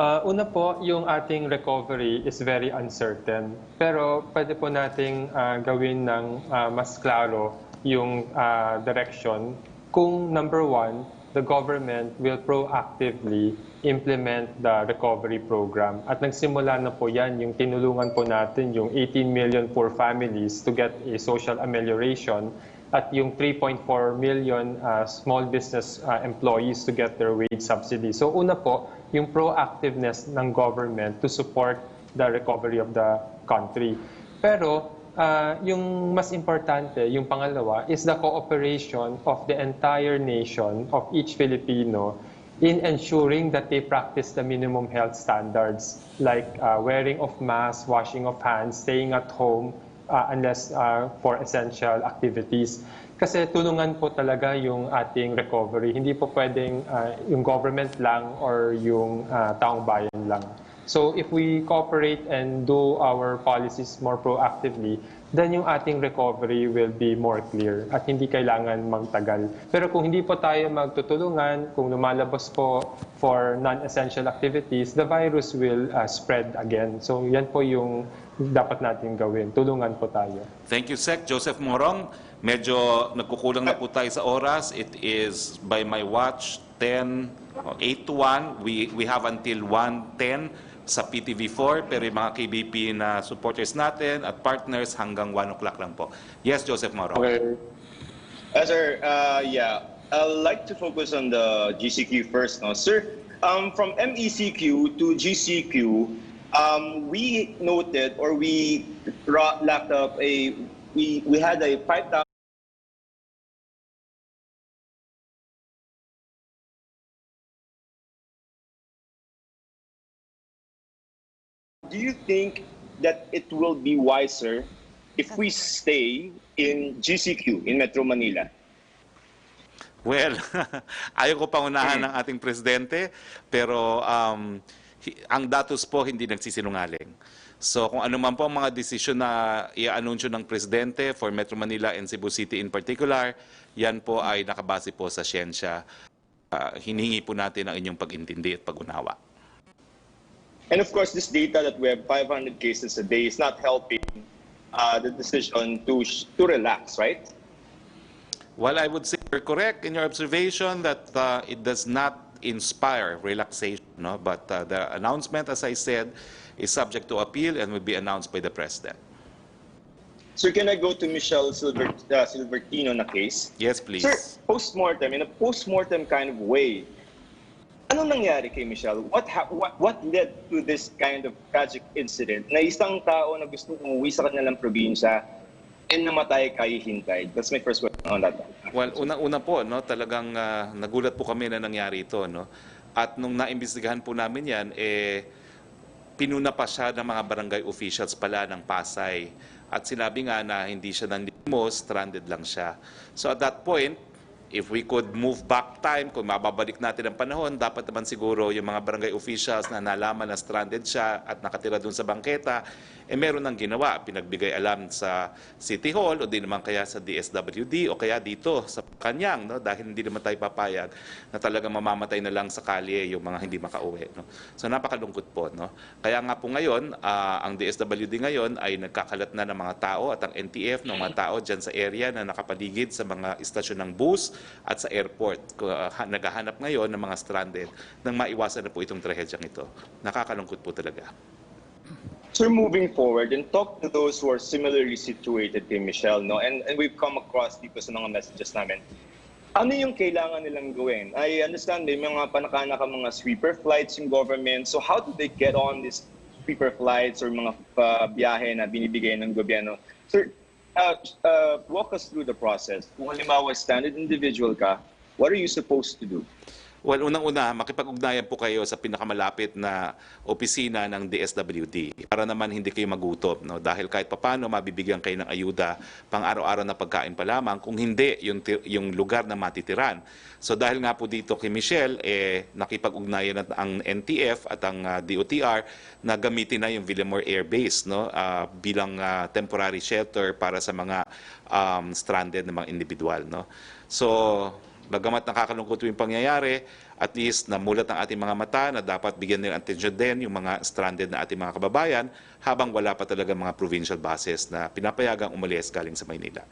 Una po, yung ating recovery is very uncertain. Pero pwede po nating gawin ng mas klaro yung direction kung number one, the government will proactively implement the recovery program. At nagsimula na po yan, yung tinulungan po natin yung 18 million poor families to get a social amelioration at yung 3.4 million small business employees to get their wage subsidy. So una po, yung proactiveness ng government to support the recovery of the country. Pero yung mas importante, yung pangalawa, is the cooperation of the entire nation, of each Filipino, in ensuring that they practice the minimum health standards like wearing of masks, washing of hands, staying at home unless for essential activities. Kasi tulungan po talaga yung ating recovery. Hindi po pwedeng yung government lang or yung taong bayan lang. So if we cooperate and do our policies more proactively, then yung ating recovery will be more clear at hindi kailangan magtagal. Pero kung hindi po tayo magtutulungan, kung lumalabas po for non-essential activities, the virus will spread again. So yan po yung dapat natin gawin. Tulungan po tayo. Thank you, Sec. Joseph Morong, medyo nagkukulang na po tayo sa oras. It is by my watch 8 to 1. We have until 1:10 sa PTV4, pero yung mga KBP na supporters natin at partners hanggang 1 o'clock lang po. Yes, Joseph Morong. Okay. Sir, yeah, I'd like to focus on the GCQ first. No? Sir, from MECQ to GCQ, we noted or we locked up we had a 5,000 do you think that it will be wiser if we stay in GCQ, in Metro Manila? Well, ayaw ko pangunahan ng ating presidente, pero ang datos po hindi nagsisinungaling. So kung ano man po ang mga desisyon na i-anunsyo ng presidente for Metro Manila and Cebu City in particular, yan po ay nakabase po sa siyensya. Hinihingi po natin ang inyong pag-intindi at pag-unawa. And of course, this data that we have 500 cases a day is not helping the decision to relax, right? Well, I would say you're correct in your observation that it does not inspire relaxation, no? But the announcement, as I said, is subject to appeal and will be announced by the President. Sir, can I go to Michelle Silvertino na case? Yes, please. Sir, post-mortem, in a post-mortem kind of way, ano nangyari kay Michelle? What led to this kind of tragic incident na isang tao na gusto umuwi sa kanilang probinsya and namatay kahihintay? That's my first question on that. Well, una po, no, talagang nagulat po kami na nangyari ito, no. At nung naimbestigahan po namin 'yan, pinuna pa siya ng mga barangay officials pala ng Pasay. At sinabi nga na hindi siya nanlimos, stranded lang siya. So at that point, if we could move back time, kung mababalik natin ang panahon, dapat naman siguro yung mga barangay officials na nalaman na stranded siya at nakatira doon sa bangketa, meron ng ginawa, pinagbigay alam sa City Hall o di naman kaya sa DSWD o kaya dito sa Kanyang, no? Dahil hindi naman tayo papayag na talagang mamamatay na lang sa kalye yung mga hindi makauwi. No? So napakalungkot po. No? Kaya nga po ngayon, ang DSWD ngayon ay nagkakalat na ng mga tao at ang NTF ng mga tao dyan sa area na nakapaligid sa mga istasyon ng bus at sa airport. Naghahanap ngayon ng mga stranded nang maiwasan na po itong trahedyang ito. Nakakalungkot po talaga. Sir, moving forward and talk to those who are similarly situated kay Michelle, no? And we've come across dito sa mga messages namin. Ano yung kailangan nilang gawin? I understand may mga panakanak ang mga sweeper flights yung government. So how do they get on these sweeper flights or mga biyahe na binibigay ng gobyerno? Sir, walk us through the process. Kung halimbawa standard individual ka, what are you supposed to do? Well, unang-una, makipag-ugnayan po kayo sa pinakamalapit na opisina ng DSWD para naman hindi kayo magutom. No? Dahil kahit papano, mabibigyan kayo ng ayuda pang araw-araw na pagkain pa lamang, kung hindi, yung lugar na matitiran. So dahil nga po dito kay Michelle, nakipag-ugnayan ang NTF at ang DOTR na gamitin na yung Villamor Air Base, no? Bilang temporary shelter para sa mga stranded na mga individual. No? So bagamat nakakalungkot yung pangyayari, at least namulat ang ating mga mata na dapat bigyan ng atensyon din yung mga stranded na ating mga kababayan habang wala pa talaga mga provincial buses na pinapayagang umalis galing sa Maynila.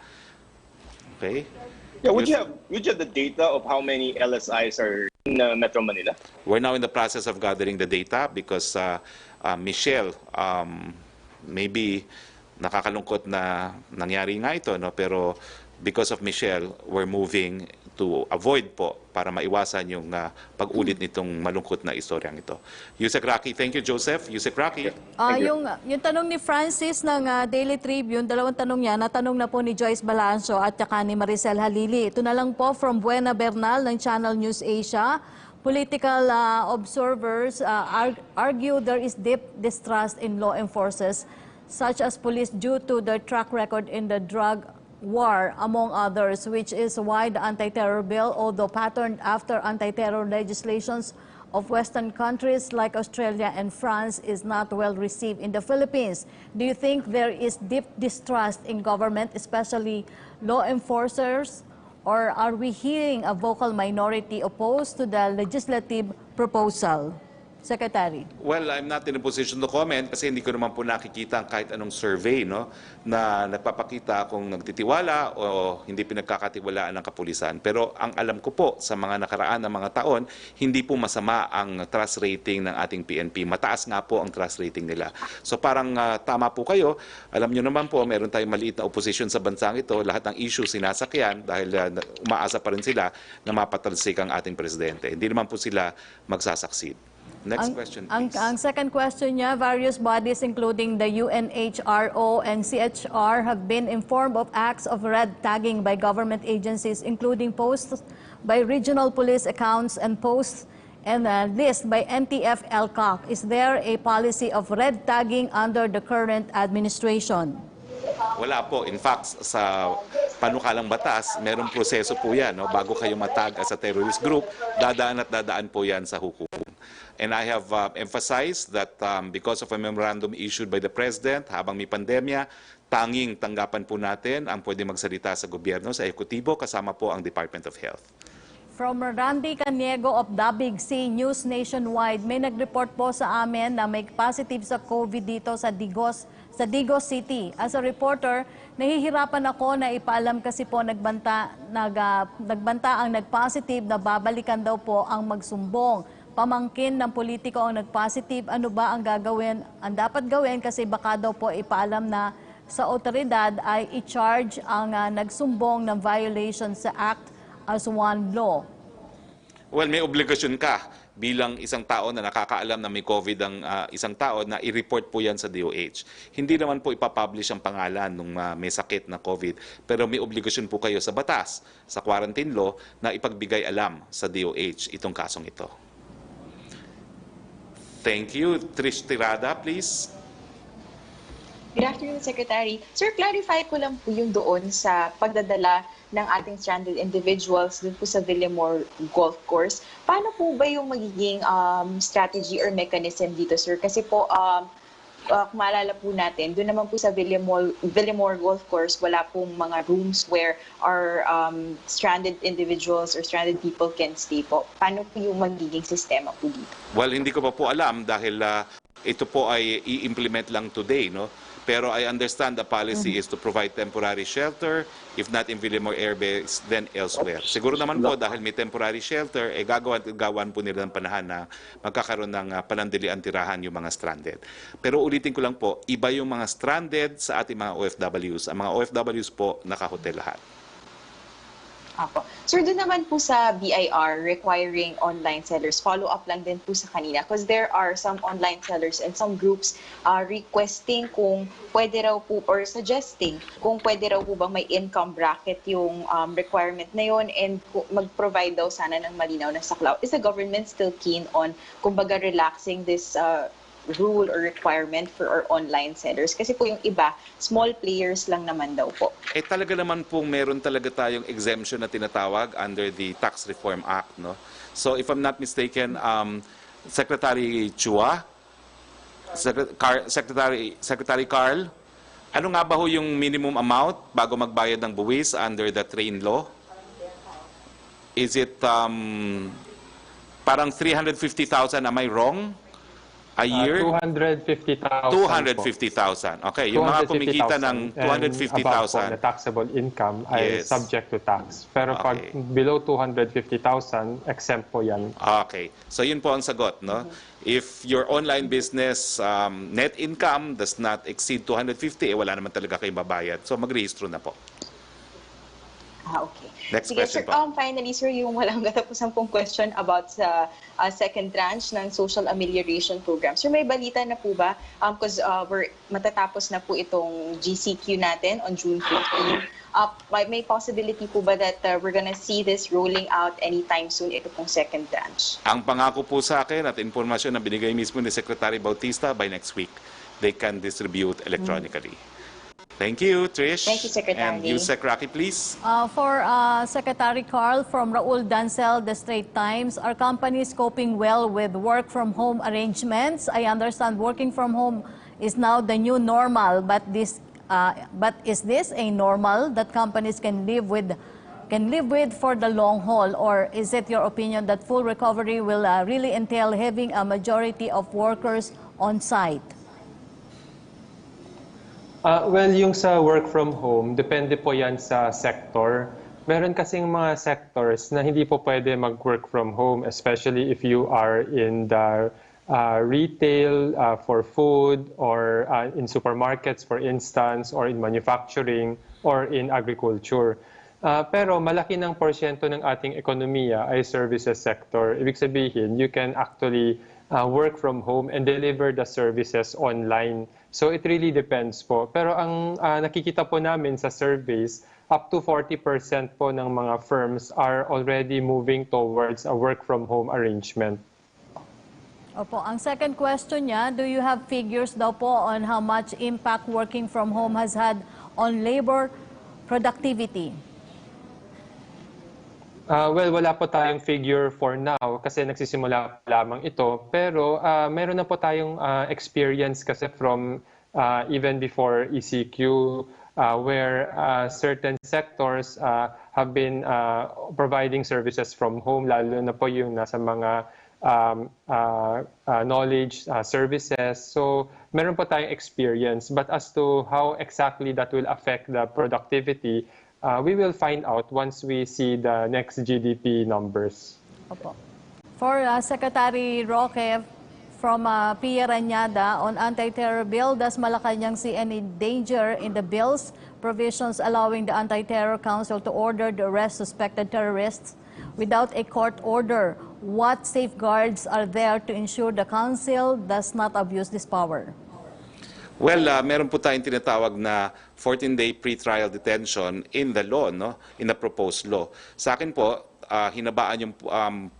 Okay? Yeah, would you have the data of how many LSIs are in Metro Manila? We're now in the process of gathering the data because Michelle, maybe nakakalungkot na nangyari nga ito, no? Pero because of Michelle, we're moving to avoid po para maiwasan yung pag-ulit nitong malungkot na istoryang ito. Yusek Roque, thank you Joseph. Yusek Roque. Yung tanong ni Francis ng Daily Tribune, dalawang tanong niya, natanong na po ni Joyce Balancio at saka ni Maricel Halili. Ito na lang po from Buena Bernal ng Channel News Asia. Political observers argue there is deep distrust in law enforcers such as police due to their track record in the drug war, among others, which is why the anti-terror bill, although patterned after anti-terror legislations of Western countries like Australia and France, is not well received in the Philippines. Do you think there is deep distrust in government, especially law enforcers, or are we hearing a vocal minority opposed to the legislative proposal? Secretary. Well, I'm not in a position to comment kasi hindi ko naman po nakikita ang kahit anong survey, no, na nagpapakita kung nagtitiwala o hindi pinagkakatiwalaan ng kapulisan. Pero ang alam ko po sa mga nakaraan na mga taon, hindi po masama ang trust rating ng ating PNP. Mataas nga po ang trust rating nila. So parang tama po kayo. Alam nyo naman po, meron tayong maliit na opposition sa bansang ito. Lahat ng issue sinasakyan dahil umaasa pa rin sila na mapatalsik ang ating presidente. Hindi naman po sila magsasucceed. Next question, please. Ang second question niya, various bodies including the UNHRO and CHR have been informed of acts of red tagging by government agencies, including posts by regional police accounts and posts and list by NTF-ELCAC. Is there a policy of red tagging under the current administration? Wala po. In fact, sa panukalang batas, merong proseso po yan. No? Bago kayo matag as a terrorist group, dadaan at dadaan po yan sa hukuman. And I have emphasized that because of a memorandum issued by the President habang may pandemya, tanging tanggapan po natin ang pwede magsalita sa gobyerno, sa ekutibo, kasama po ang Department of Health. From Randy Caniego of Dabig Sea News Nationwide, may nag-report po sa amin na may positive sa COVID dito sa Digos City. As a reporter, nahihirapan ako na ipaalam kasi po nagbanta ang nag-positive na babalikan daw po ang magsumbong. Pamangkin ng politiko ang nag-positive, ano ba ang dapat gawin kasi baka daw po ipaalam na sa otoridad ay i-charge ang nagsumbong ng violation sa Act as one law. Well, may obligasyon ka bilang isang tao na nakakaalam na may COVID ang isang tao na i-report po yan sa DOH. Hindi naman po ipapublish ang pangalan ng may sakit na COVID, pero may obligasyon po kayo sa batas, sa quarantine law, na ipagbigay alam sa DOH itong kasong ito. Thank you. Trish Tirada, please. Good afternoon, Secretary. Sir, clarify ko lang po yung doon sa pagdadala ng ating stranded individuals dun po sa Villamor Golf Course. Paano po ba yung magiging strategy or mechanism dito, sir? Kasi po, kung maalala po natin, doon naman po sa Villamor Golf Course, wala pong mga rooms where our stranded individuals or stranded people can stay po. Paano po yung magiging sistema po dito? Well, hindi ko pa po alam dahil ito po ay i-implement lang today, no? Pero I understand the policy is to provide temporary shelter, if not in Villamor Air Base, then elsewhere. Siguro naman po dahil may temporary shelter, gawan po nila ng panahan na magkakaroon ng panandalian tirahan yung mga stranded. Pero ulitin ko lang po, iba yung mga stranded sa ating mga OFWs. Ang mga OFWs po, nakahotel lahat. Apo. Sir, doon naman po sa BIR requiring online sellers, follow-up lang din po sa kanina because there are some online sellers and some groups requesting kung pwede raw po or suggesting kung pwede raw po ba may income bracket yung requirement na yun and mag-provide daw sana ng malinaw na saklaw. Is the government still keen on kumbaga relaxing this rule or requirement for our online sellers? Kasi po yung iba, small players lang naman daw po. Eh talaga naman pong meron talaga tayong exemption na tinatawag under the Tax Reform Act, no? So if I'm not mistaken, Secretary Chua, Secretary Carl, ano nga ba ho yung minimum amount bago magbayad ng buwis under the train law? Is it parang 350,000, am I wrong? A year? 250,000. 250,000. Okay, yung mga kumikita ng 250,000. The taxable income ay Yes. subject to tax. Pero pag Okay. below 250,000, exempt po yan. Okay. So yun po ang sagot, no? If your online business net income does not exceed 250, wala naman talaga kayong babayad. So magrehistro na po. Okay. Next Sige, question sir, po. finally, sir, yung walang katapusan pong question about sa second tranche ng social amelioration program. Sir, may balita na po ba? Because we're matatapos na po itong GCQ natin on June 15. May possibility po ba that we're gonna see this rolling out anytime soon, ito pong second tranche? Ang pangako po sa akin at informasyon na binigay mismo ni Secretary Bautista, by next week, they can distribute electronically. Thank you, Trish. Thank you, Secretary. And you, Sec Roque, please. For Secretary Carl from Raul Dancel, The Straits Times, are companies coping well with work from home arrangements? I understand working from home is now the new normal, but is this a normal that companies can live with for the long haul, or is it your opinion that full recovery will really entail having a majority of workers on site? Well, yung sa work from home, depende po yan sa sector. Meron kasing mga sectors na hindi po pwede mag-work from home, especially if you are in the retail for food or in supermarkets, for instance, or in manufacturing or in agriculture. Pero malaki ng porsyento ng ating ekonomiya ay services sector. Ibig sabihin, you can actually work from home and deliver the services online. So it really depends po. Pero ang nakikita po namin sa surveys, up to 40% po ng mga firms are already moving towards a work from home arrangement. Opo, ang second question niya, do you have figures daw po on how much impact working from home has had on labor productivity? Well, wala po tayong figure for now kasi nagsisimula pa lamang ito. Pero meron na po tayong experience kasi from even before ECQ where certain sectors have been providing services from home, lalo na po yung nasa mga knowledge services. So meron po tayong experience. But as to how exactly that will affect the productivity, we will find out once we see the next GDP numbers. Opo. For Secretary Roque from Pia Ranyada on anti-terror bill, does Malacanang see any danger in the bill's provisions allowing the Anti-Terror Council to order the arrest suspected terrorists without a court order? What safeguards are there to ensure the council does not abuse this power? Well, meron po tayong tinatawag na 14-day pre-trial detention in the law, no? In the proposed law. Sa akin po, hinabaan yung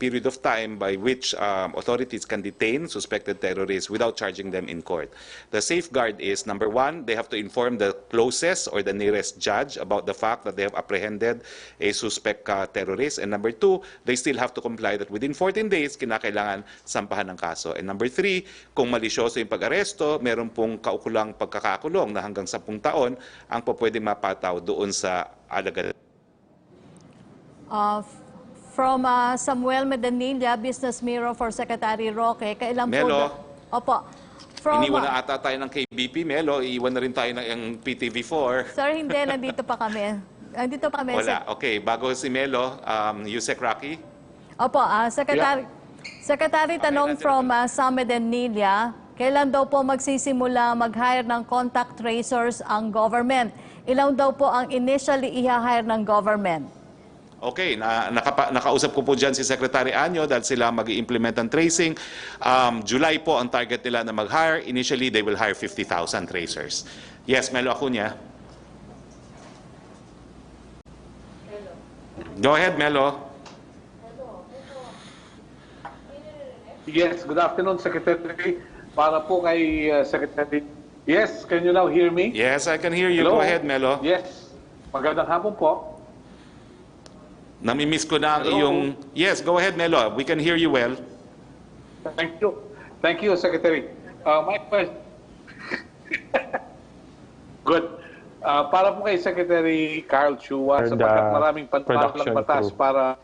period of time by which authorities can detain suspected terrorists without charging them in court. The safeguard is, number one, they have to inform the closest or the nearest judge about the fact that they have apprehended a suspect terrorist. And number two, they still have to comply that within 14 days, kinakailangan sampahan ng kaso. And number three, kung malisyoso yung pag-aresto, meron pong kaukulang pagkakakulong na hanggang 10 taon ang pwedeng mapataw doon sa alagad. From Samuel Medanilla, Business Mirror for Secretary Roque, kailan Melo. po... Opo. From, Iniwan na ata tayo ng KBP, Melo. Iiwan na rin tayo ng PTV4. Sir, hindi. Nandito pa kami. Nandito pa kami. Wala. Okay. Bago si Melo, Yusek Rocky. Opo. Secretary, tanong from Sam Medanilla, kailan daw po magsisimula mag-hire ng contact tracers ang government? Ilan daw po ang initially i-hire ng government? Okay, nakausap ko po dyan si Secretary Anyo dahil sila mag-i-implement ng tracing. July po ang target nila na mag-hire. Initially, they will hire 50,000 tracers. Yes, Melo Acuña. Go ahead, Melo. Yes, good afternoon, Secretary. Para po kay Secretary. Yes, can you now hear me? Yes, I can hear you. Hello? Go ahead, Melo. Yes. Magandang hapon po. Namimiss ko na ang Hello? iyong... Yes, go ahead, Melo. We can hear you well. Thank you. Thank you, Secretary. My question... Good. Para po kay Secretary Carl Chua, sapagkat maraming panukalang batas para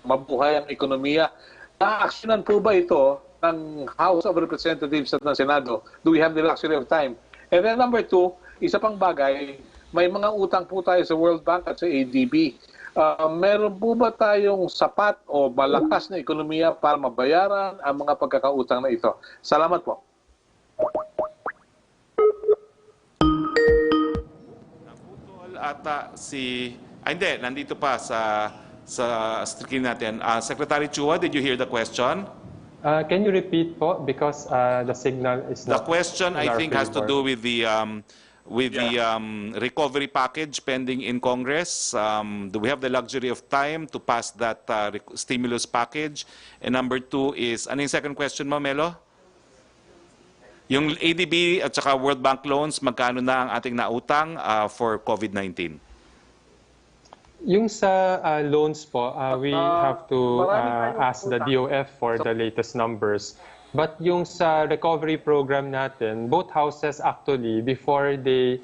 mabuhay ang ekonomiya, na-aksyonan po ba ito ng House of Representatives at ng Senado? Do we have the luxury of time? And then number two, isa pang bagay, may mga utang po tayo sa World Bank at sa ADB. Meron po ba tayong sapat o malakas na ekonomiya para mabayaran ang mga pagkakautang na ito? Salamat po. Naputol ata si... hindi, nandito pa sa screen natin. Secretary Chua, did you hear the question? Can you repeat po because the signal is The not question, in I our think, has to favor. do with the recovery package pending in Congress. Do we have the luxury of time to pass that stimulus package? And number two is, ano yung second question mo, Melo? Yung ADB at saka World Bank loans, magkano na ang ating nautang for COVID-19? Yung sa loans po, we have to ask the DOF for the latest numbers. But yung sa recovery program natin, both houses actually, before they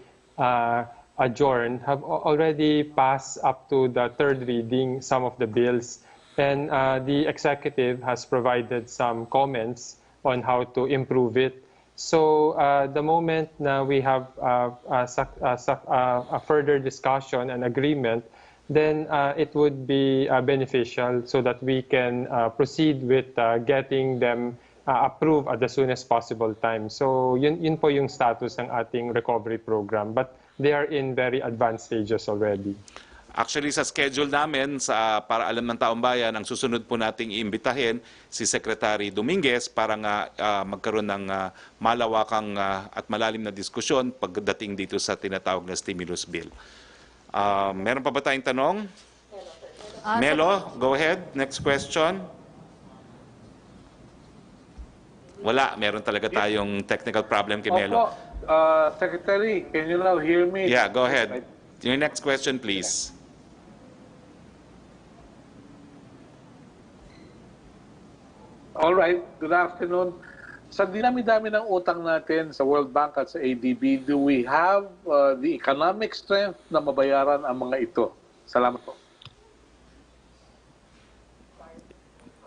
adjourn, have already passed up to the third reading some of the bills. And the executive has provided some comments on how to improve it. So the moment na we have a further discussion and agreement, then it would be beneficial so that we can proceed with getting them approved at the soonest possible time. So yun po yung status ng ating recovery program. But they are in very advanced stages already. Actually, sa schedule namin, para alam ng taong bayan, ang susunod po nating iimbitahin si Secretary Dominguez para nga magkaroon ng malawakang at malalim na diskusyon pagdating dito sa tinatawag na stimulus bill. Meron pa ba tayong tanong? Melo, go ahead. Next question. Wala, meron talaga tayong technical problem kay Opo, Melo. Secretary, can you now hear me? Yeah, go ahead. Your next question, please. All right, good afternoon. Sa dinami-dami ng utang natin sa World Bank at sa ADB, do we have the economic strength na mabayaran ang mga ito? Salamat po.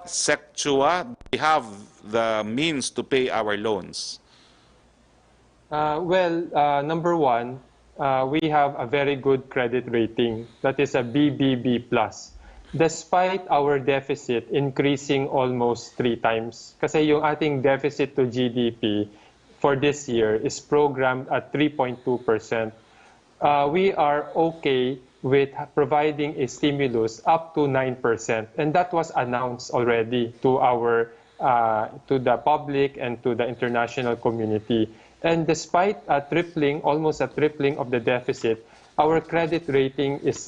Sec Chua, we have the means to pay our loans. Number one, we have a very good credit rating. That is a BBB+. Despite our deficit increasing almost 3 times. Kasi yung ating deficit to GDP for this year is programmed at 3.2%. We are okay with providing a stimulus up to 9%. And that was announced already to to the public and to the international community. And despite almost a tripling of the deficit, our credit rating is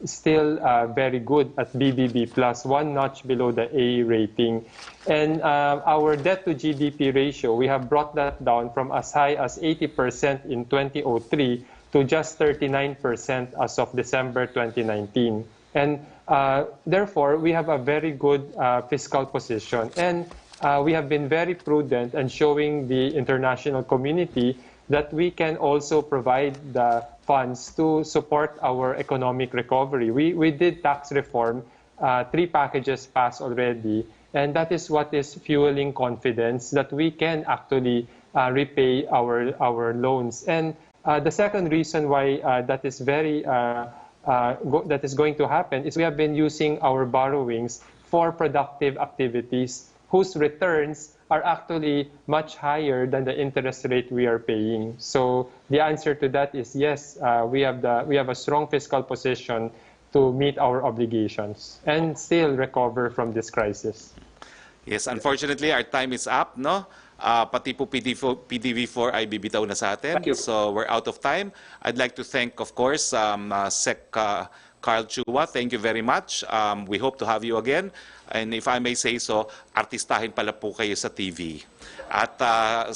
still very good at BBB+, 1 notch below the A rating. And our debt to GDP ratio, we have brought that down from as high as 80% in 2003 to just 39% as of December 2019. And therefore, we have a very good fiscal position. And we have been very prudent and showing the international community that we can also provide the funds to support our economic recovery. We did tax reform, 3 packages passed already, and that is what is fueling confidence that we can actually repay our loans. And the second reason why that is that is going to happen is we have been using our borrowings for productive activities whose returns are actually much higher than the interest rate we are paying. So the answer to that is yes, we have a strong fiscal position to meet our obligations and still recover from this crisis. Yes, unfortunately, our time is up, no? Pati po PTV4 ay bibitaw na sa atin. So we're out of time. I'd like to thank, of course, Sec Carl Chua. Thank you very much. We hope to have you again. And if I may say so, artistahin pala po kayo sa TV. At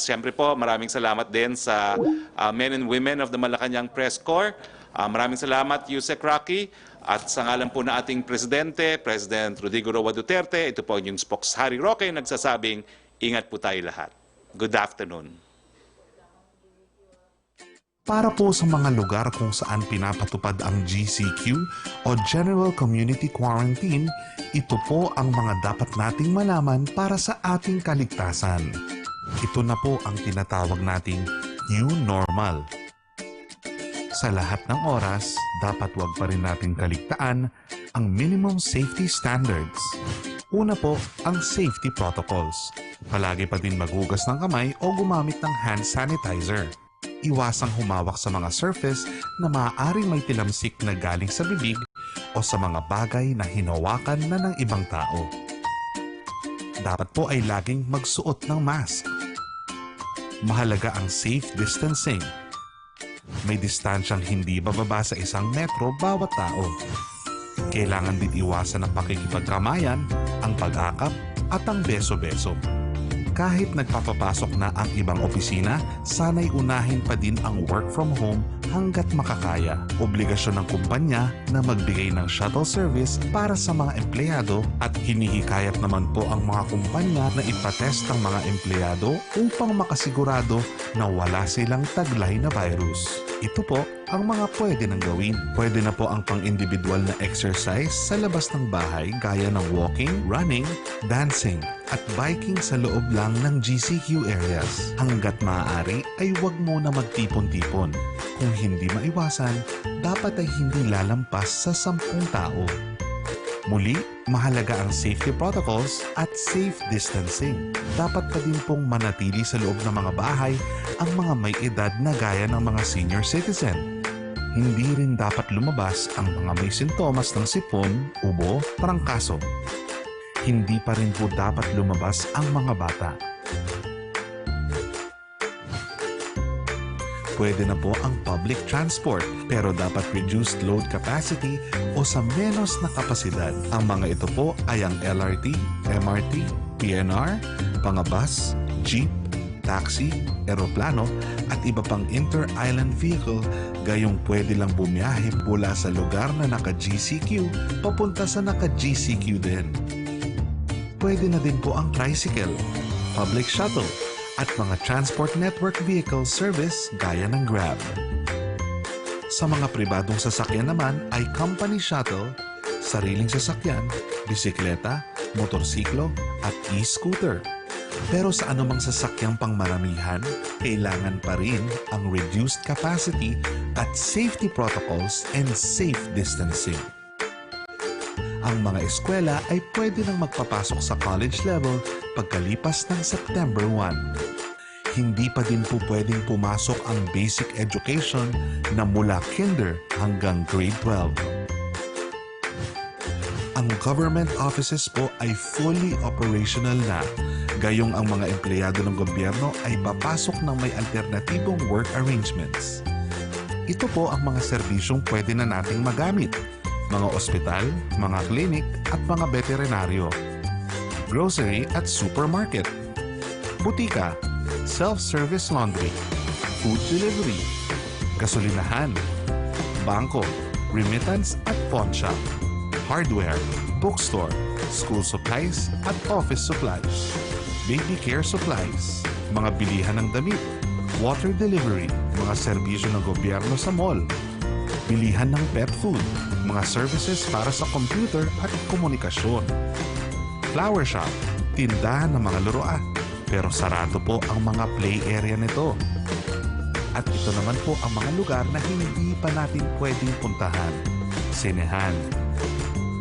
siyempre po, maraming salamat din sa men and women of the Malacanang Press Corps. Maraming salamat, Yusek Roque. At sa ngalan po na ating Presidente, President Rodrigo Roa Duterte, ito po yung spokes Harry Roque nagsasabing, ingat po tayo lahat. Good afternoon. Para po sa mga lugar kung saan pinapatupad ang GCQ o General Community Quarantine, ito po ang mga dapat nating malaman para sa ating kaligtasan. Ito na po ang tinatawag nating New Normal. Sa lahat ng oras, dapat wag pa rin nating kaligtaan ang minimum safety standards. Una po, ang safety protocols. Palagi pa din maghugas ng kamay o gumamit ng hand sanitizer. Iwasang humawak sa mga surface na maaaring may tilamsik na galing sa bibig o sa mga bagay na hinawakan na ng ibang tao. Dapat po ay laging magsuot ng mask. Mahalaga ang safe distancing. May distansyang hindi bababa sa 1 metro bawat tao. Kailangan din iwasan ang pakikipagkamayan, ang pag-akap at ang beso-beso. Kahit nagpapapasok na ang ibang opisina, sana'y unahin pa din ang work from home hanggat makakaya. Obligasyon ng kumpanya na magbigay ng shuttle service para sa mga empleyado at hinihikayat naman po ang mga kumpanya na ipatest ang mga empleyado upang makasigurado na wala silang taglay na virus. Ito po ang mga pwede nang gawin. Pwede na po ang pang-individual na exercise sa labas ng bahay gaya ng walking, running, dancing, at biking sa loob lang ng GCQ areas. Hanggat maaari ay huwag muna magtipon-tipon. Kung hindi maiwasan, dapat ay hindi lalampas sa 10 tao. Muli, mahalaga ang safety protocols at safe distancing. Dapat pa din pong manatili sa loob ng mga bahay ang mga may edad na gaya ng mga senior citizen. Hindi rin dapat lumabas ang mga may sintomas ng sipon, ubo, trangkaso. Hindi pa rin po dapat lumabas ang mga bata. Pwede na po ang public transport pero dapat reduced load capacity o sa menos na kapasidad. Ang mga ito po ay ang LRT, MRT, PNR, mga bus, jeep, taxi, eroplano at iba pang inter-island vehicle gayong pwede lang bumiyahe mula sa lugar na naka-GCQ papunta sa naka-GCQ din. Pwede na din po ang tricycle, public shuttle at mga transport network vehicle service gaya ng Grab. Sa mga pribadong sasakyan naman ay company shuttle, sariling sasakyan, bisikleta, motorsiklo at e-scooter. Pero sa anumang sasakyang pangmaramihan, kailangan pa rin ang reduced capacity at safety protocols and safe distancing. Ang mga eskwela ay pwede nang magpapasok sa college level pagkalipas ng September 1. Hindi pa din po pwedeng pumasok ang basic education na mula kinder hanggang grade 12. Ang government offices po ay fully operational na, gayong ang mga empleyado ng gobyerno ay papasok ng may alternatibong work arrangements. Ito po ang mga serbisyong pwede na nating magamit: mga ospital, mga klinik at mga veterinaryo, grocery at supermarket, butika, self-service laundry, food delivery, gasolinahan, bangko, remittance at pawn shop, hardware, bookstore, school supplies at office supplies, baby care supplies, mga bilihan ng damit, water delivery, mga serbisyo ng gobyerno sa mall, bilihan ng pet food, mga services para sa computer at komunikasyon, flower shop, tindahan ng mga laruan, pero sarado po ang mga play area nito. At ito naman po ang mga lugar na hindi pa natin pwedeng puntahan: sinehan,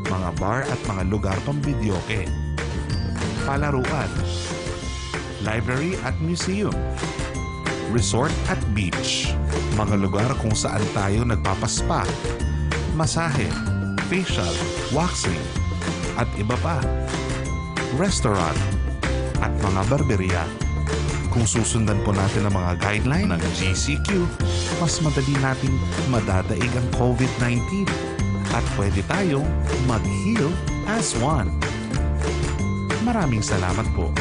mga bar at mga lugar pang videoke, palaruan, library at museum, resort at beach, mga lugar kung saan tayo nagpapaspa, masahe, facial, waxing, at iba pa, restaurant, at mga barberia. Kung susundan po natin ang mga guideline ng GCQ, mas madali nating madadaig ang COVID-19 at pwede tayong mag-heal as one. Maraming salamat po.